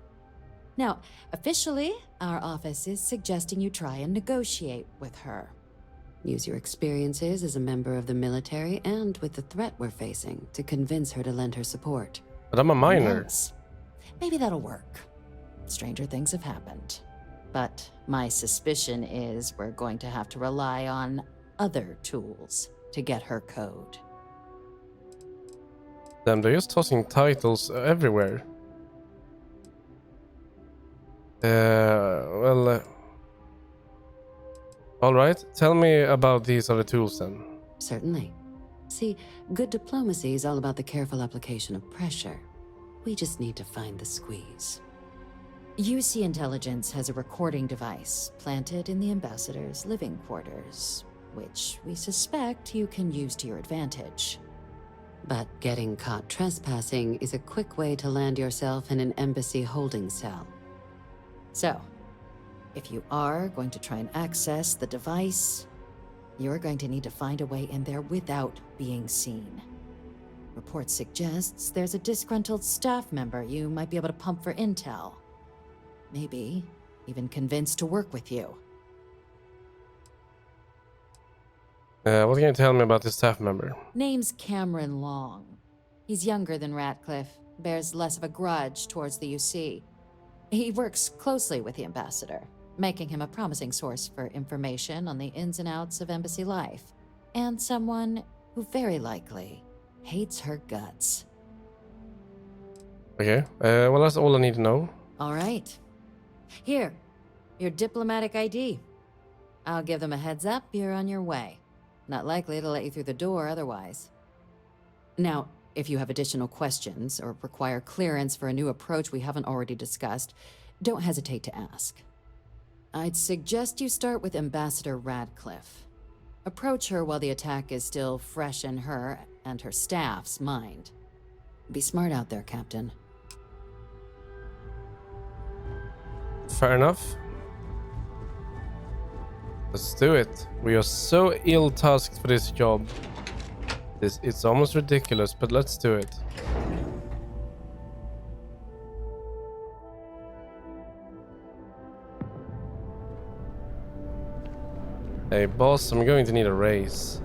Now, officially, our office is suggesting you try and negotiate with her. Use your experiences as a member of the military and with the threat we're facing to convince her to lend her support. But I'm a minor. Yes. Maybe that'll work. Stranger things have happened. But my suspicion is we're going to have to rely on other tools to get her code. Damn, they're just tossing titles everywhere. Alright, tell me about these other tools then. Certainly. See, good diplomacy is all about the careful application of pressure. We just need to find the squeeze. UC Intelligence has a recording device planted in the ambassador's living quarters, which we suspect you can use to your advantage. But getting caught trespassing is a quick way to land yourself in an embassy holding cell. So, if you are going to try and access the device, you're going to need to find a way in there without being seen. Report suggests there's a disgruntled staff member you might be able to pump for intel. Maybe even convince to work with you. What can you tell me about this staff member? Name's Cameron Long. He's younger than Ratcliffe, bears less of a grudge towards the UC. He works closely with the ambassador, making him a promising source for information on the ins and outs of embassy life, and someone who very likely hates her guts. Okay, well that's all I need to know. All right. Here, your diplomatic ID. I'll give them a heads up, you're on your way. Not likely to let you through the door otherwise. Now, if you have additional questions or require clearance for a new approach we haven't already discussed, don't hesitate to ask. I'd suggest you start with Ambassador Radcliffe. Approach her while the attack is still fresh in her and her staff's mind. Be smart out there, Captain. Fair enough. Let's do it. We are so ill-tasked for this job. It's almost ridiculous, but let's do it. Hey boss, I'm going to need a raise.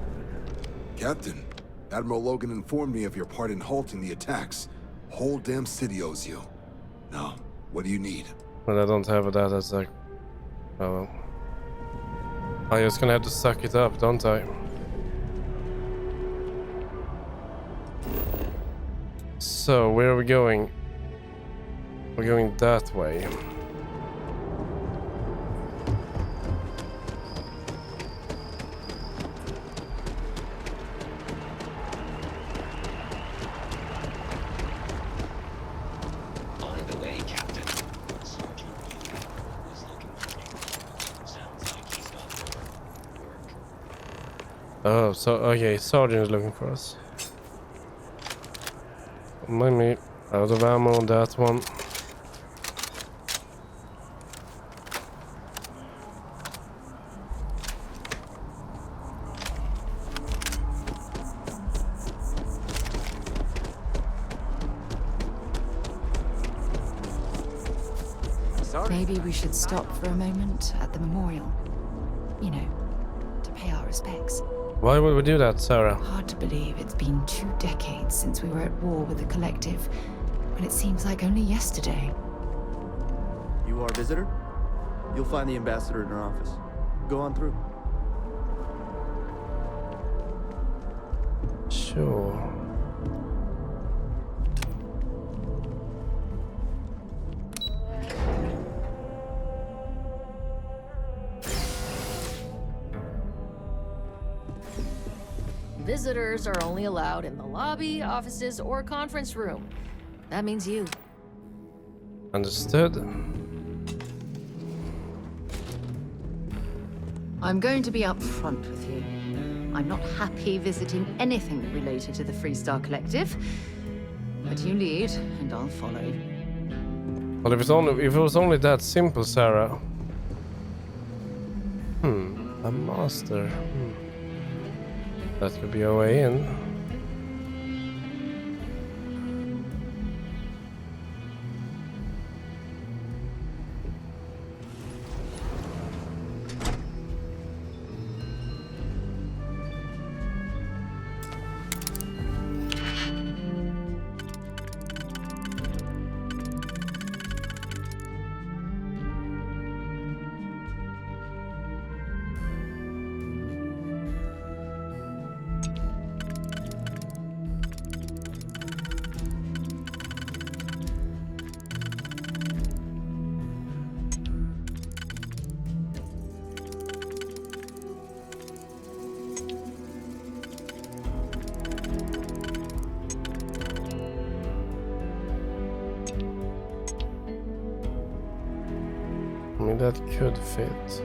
Captain, Admiral Logan informed me of your part in halting the attacks. Whole damn city owes you. Now, what do you need? Well, I don't have that as a... Oh well. I'm just gonna have to suck it up, don't I? So, where are we going? We're going that way. Oh, so okay, Sergeant is looking for us. Mind me, out of ammo on that one. Maybe we should stop for a moment at the memorial. You know, to pay our respects. Why would we do that, Sarah? Hard to believe it's been 2 decades since we were at war with the Collective, when it seems like only yesterday. You are a visitor? You'll find the ambassador in her office. Go on through. Sure. Visitors are only allowed in the lobby, offices, or conference room. That means you. Understood. I'm going to be up front with you. I'm not happy visiting anything related to the Freestar Collective, but you lead, and I'll follow. Well, if it was only that simple, Sarah. A master. That could be a way in. I mean, that could fit.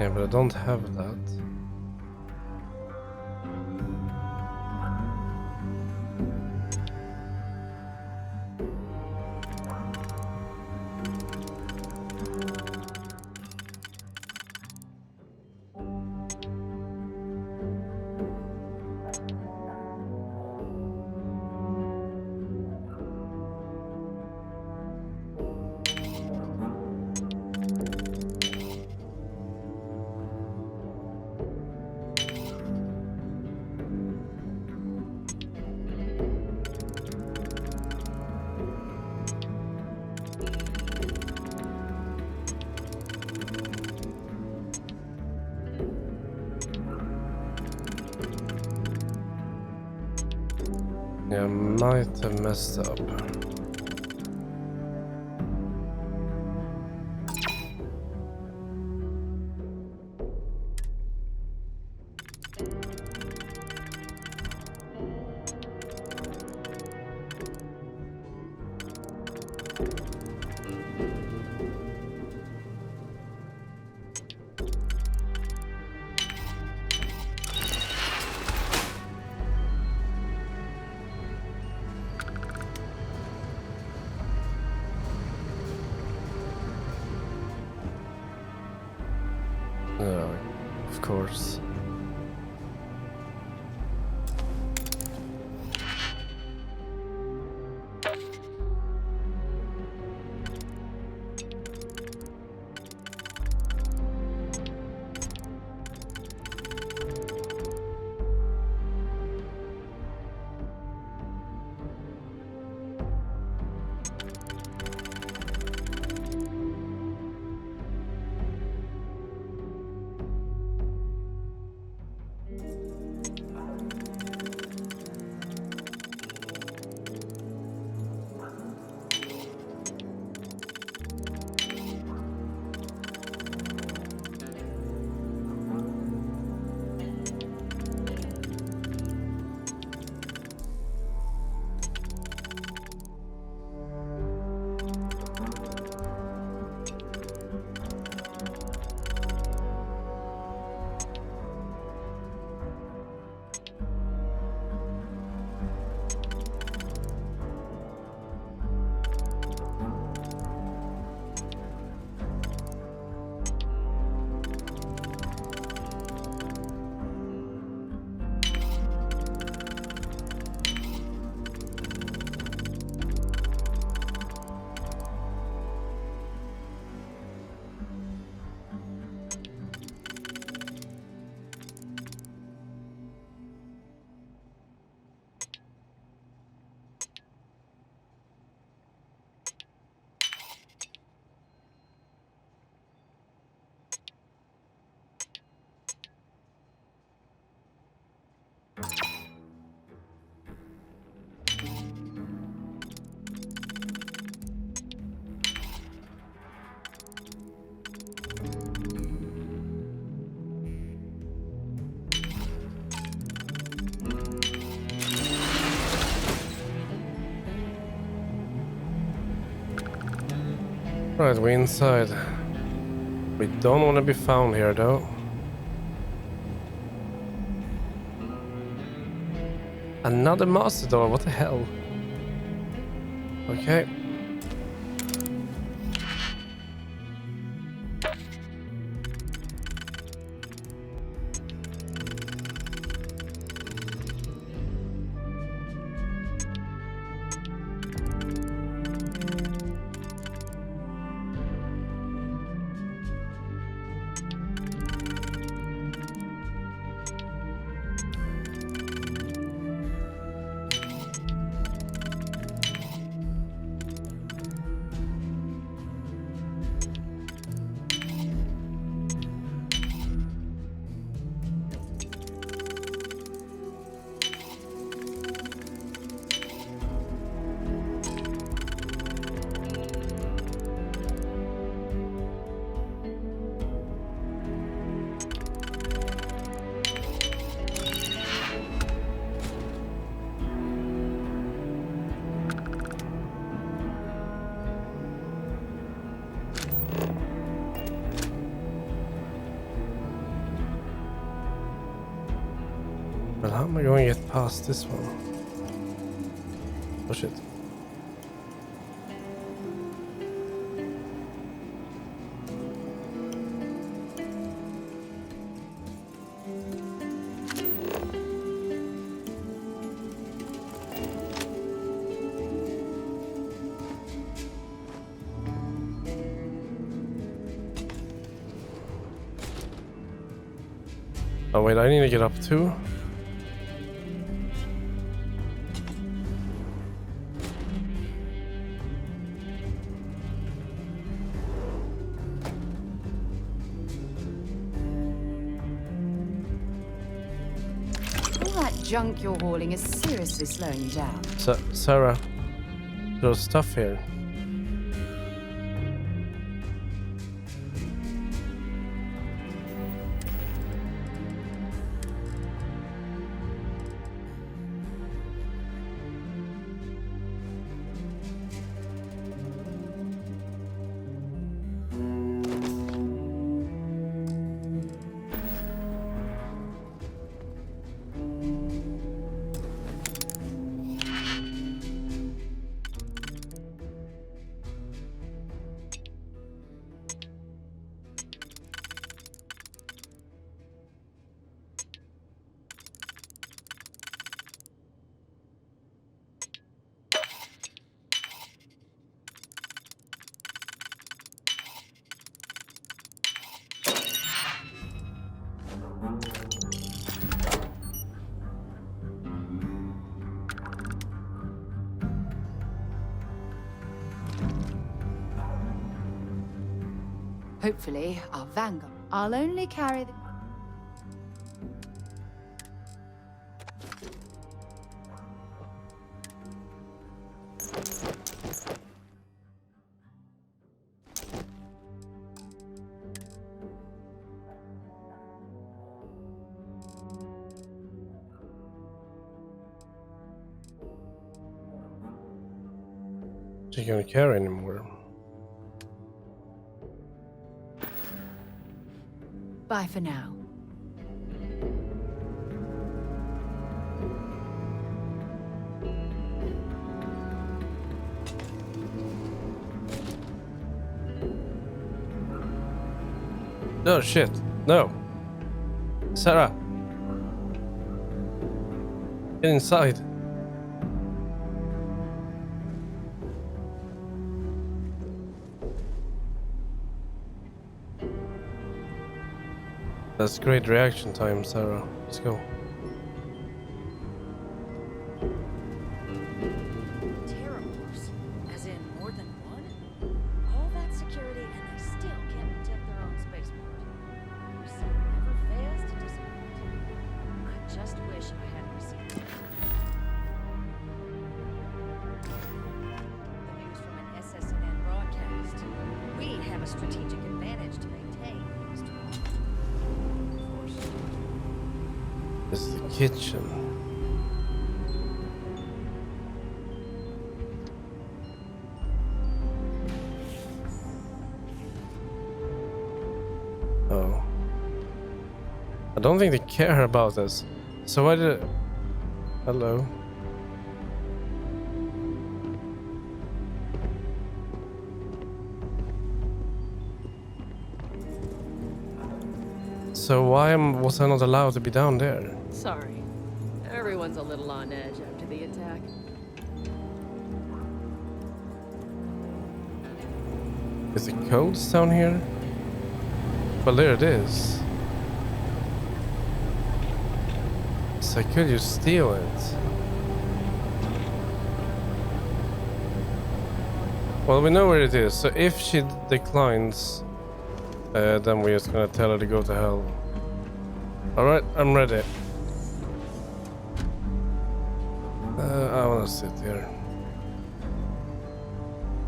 Yeah, but I don't have that. Yeah, I might have messed up. Of course. Right, we're inside. We don't want to be found here, though. Another master door, what the hell? Okay. Well, how am I going to get past this one? Oh shit. Oh wait, I need to get up too. All that junk you're hauling is seriously slowing you down. Sarah, there's stuff here. Hopefully, our Vanguard. I'll only carry the... She can't carry anymore. Bye for now. No shit. No. Sarah. Get inside. That's great reaction time, Sarah. Let's go. Terrorforce? As in more than one? All that security and they still can't protect their own spaceport. UC never fails to disappoint. I just wish I hadn't received it. The news from an SSNN broadcast. We have a strategic advantage to maintain. This is the kitchen. Oh. I don't think they care about us. So why did... Hello. So why was I not allowed to be down there? Sorry. Everyone's a little on edge after the attack. Is the codes down here? Well, there it is. So could you steal it? Well, we know where it is. So if she declines, then we're just gonna tell her to go to hell. Alright, I'm ready. I wanna sit here.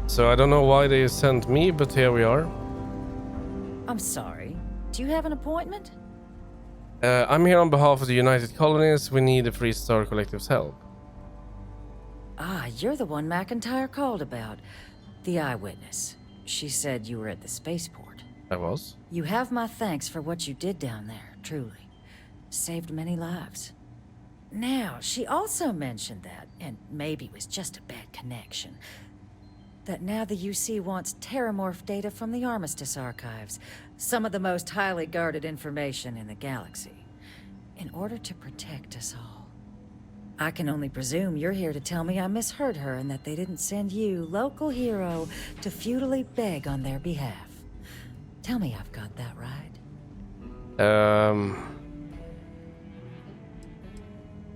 So I don't know why they sent me, but here we are. I'm sorry. Do you have an appointment? I'm here on behalf of the United Colonies. We need the Free Star Collective's help. Ah, you're the one McIntyre called about. The eyewitness. She said you were at the spaceport. I was? You have my thanks for what you did down there, truly. Saved many lives. Now, she also mentioned that, and maybe it was just a bad connection, that now the UC wants terramorph data from the Armistice archives, some of the most highly guarded information in the galaxy, in order to protect us all. I can only presume you're here to tell me I misheard her and that they didn't send you, local hero, to feudally beg on their behalf. Tell me I've got that right.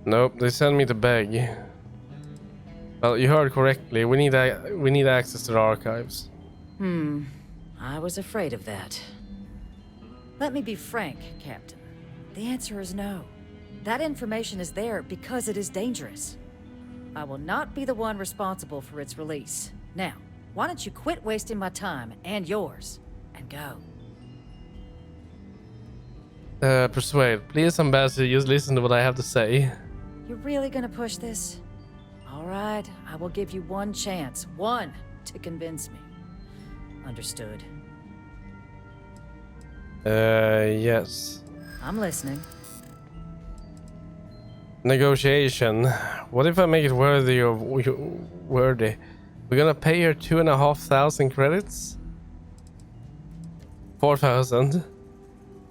Nope, they sent me to beg. Well, you heard correctly. We need access to the archives. I was afraid of that. Let me be frank, Captain. The answer is no. That information is there because it is dangerous. I will not be the one responsible for its release. Now, why don't you quit wasting my time and yours, and go? Persuade. Please, Ambassador, just listen to what I have to say. You're really gonna push this? All right, I will give you one chance. One to convince me. Understood. Yes. I'm listening. Negotiation. What if I make it worthy? We're gonna pay her 2,500 credits? 4,000.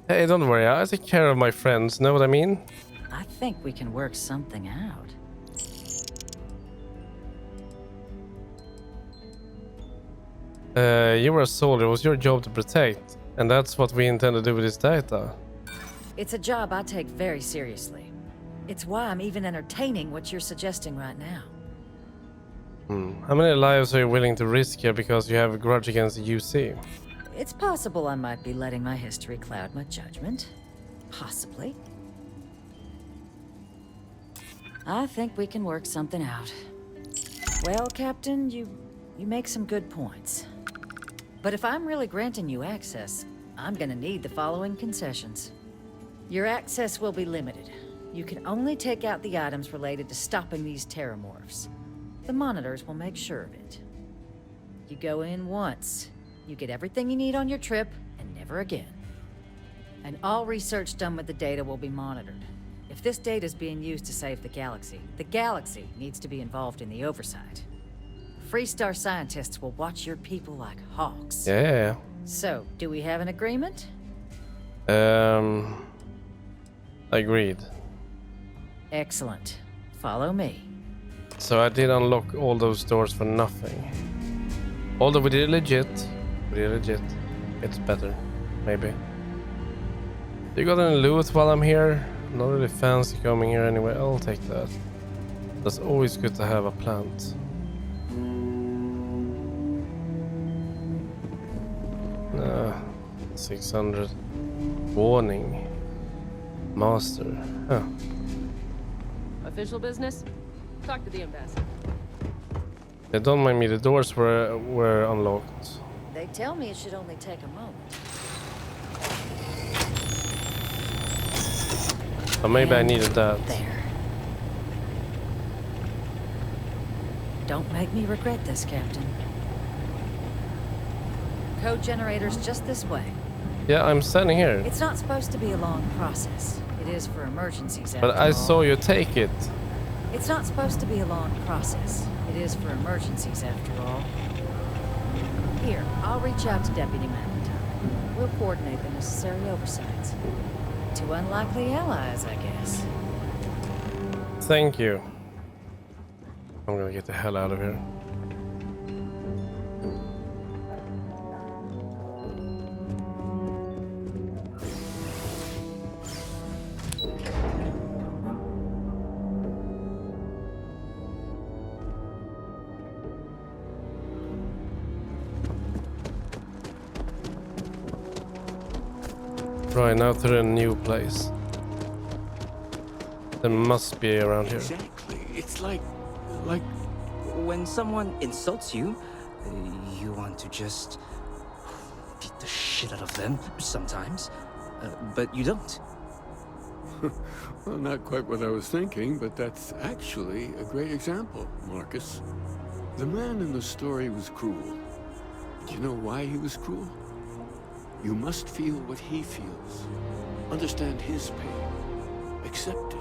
Hey, don't worry. I take care of my friends. Know what I mean? I think we can work something out. You were a soldier. It was your job to protect, and that's what we intend to do with this data. It's a job I take very seriously. It's why I'm even entertaining what you're suggesting right now. How many lives are you willing to risk here because you have a grudge against the UC? It's possible I might be letting my history cloud my judgment. Possibly. I think we can work something out. Well, Captain, you make some good points. But if I'm really granting you access, I'm gonna need the following concessions. Your access will be limited. You can only take out the items related to stopping these terramorphs. The monitors will make sure of it. You go in once. You get everything you need on your trip, and never again. And all research done with the data will be monitored. If this data is being used to save the galaxy needs to be involved in the oversight. Freestar scientists will watch your people like hawks. Yeah. So, do we have an agreement? Agreed. Excellent. Follow me. So I did unlock all those doors for nothing. Although we did legit. It's better, maybe. You got any loot while I'm here? Not really fancy coming here anyway. I'll take that. That's always good to have a plant. 600. Warning. Master. Huh. Official business? Talk to the ambassador. Yeah, don't mind me. The doors were unlocked. They tell me it should only take a moment. Or maybe I needed that. There. Don't make me regret this, Captain. Code generator's just this way. Yeah, I'm standing here. It's not supposed to be a long process. It is for emergencies after But I all. saw you take it. It's not supposed to be a long process. It is for emergencies after all. Here, I'll reach out to Deputy McIntyre. We'll coordinate the necessary oversights. Two unlikely allies, I guess. Thank you. I'm gonna get the hell out of here. Right, now to the new place. There must be around here. Exactly. It's like when someone insults you, you want to just beat the shit out of them sometimes, but you don't. Well, not quite what I was thinking, but that's actually a great example, Marcus. The man in the story was cruel. Do you know why he was cruel? You must feel what he feels. Understand his pain. Accept it.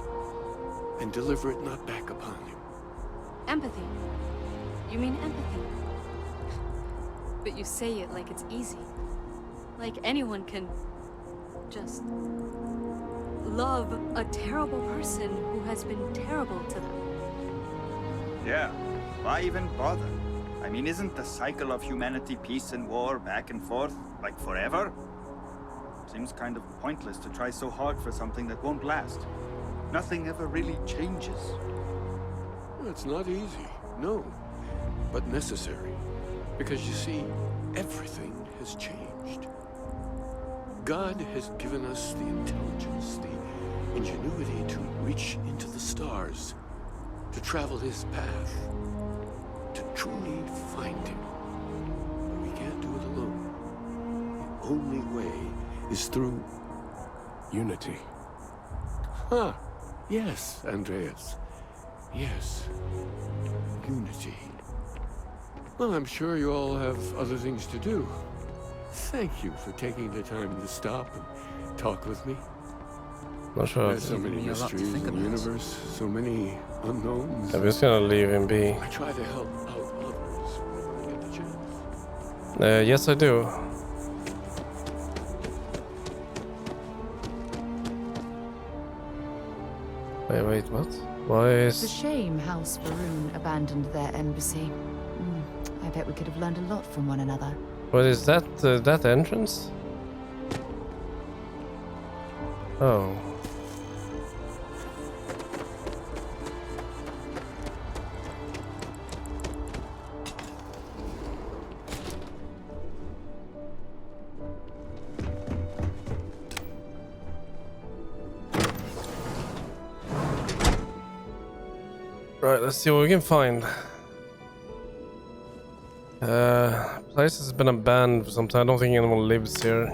and deliver it not back upon him. Empathy. You mean empathy? But you say it like it's easy. Like anyone can just love a terrible person who has been terrible to them. Yeah, why even bother? I mean, isn't the cycle of humanity peace and war back and forth, like forever? Seems kind of pointless to try so hard for something that won't last. Nothing ever really changes. It's not easy, no, but necessary. Because you see, everything has changed. God has given us the intelligence, the ingenuity to reach into the stars, to travel his path, to truly find him. But we can't do it alone. The only way is through unity. Huh. Yes, Andreas. Yes. Unity. Well, I'm sure you all have other things to do. Thank you for taking the time to stop and talk with me. Not sure. There's so many mysteries in the universe, so many unknowns. I'm just gonna leave him be. I try to help out others whenever I get the chance. Yes, I do. Wait, what? Why It's a is... shame House Varun abandoned their embassy. I bet we could have learned a lot from one another. What is that? That entrance? Oh. Right, let's see what we can find. Place has been abandoned for some time. I don't think anyone lives here.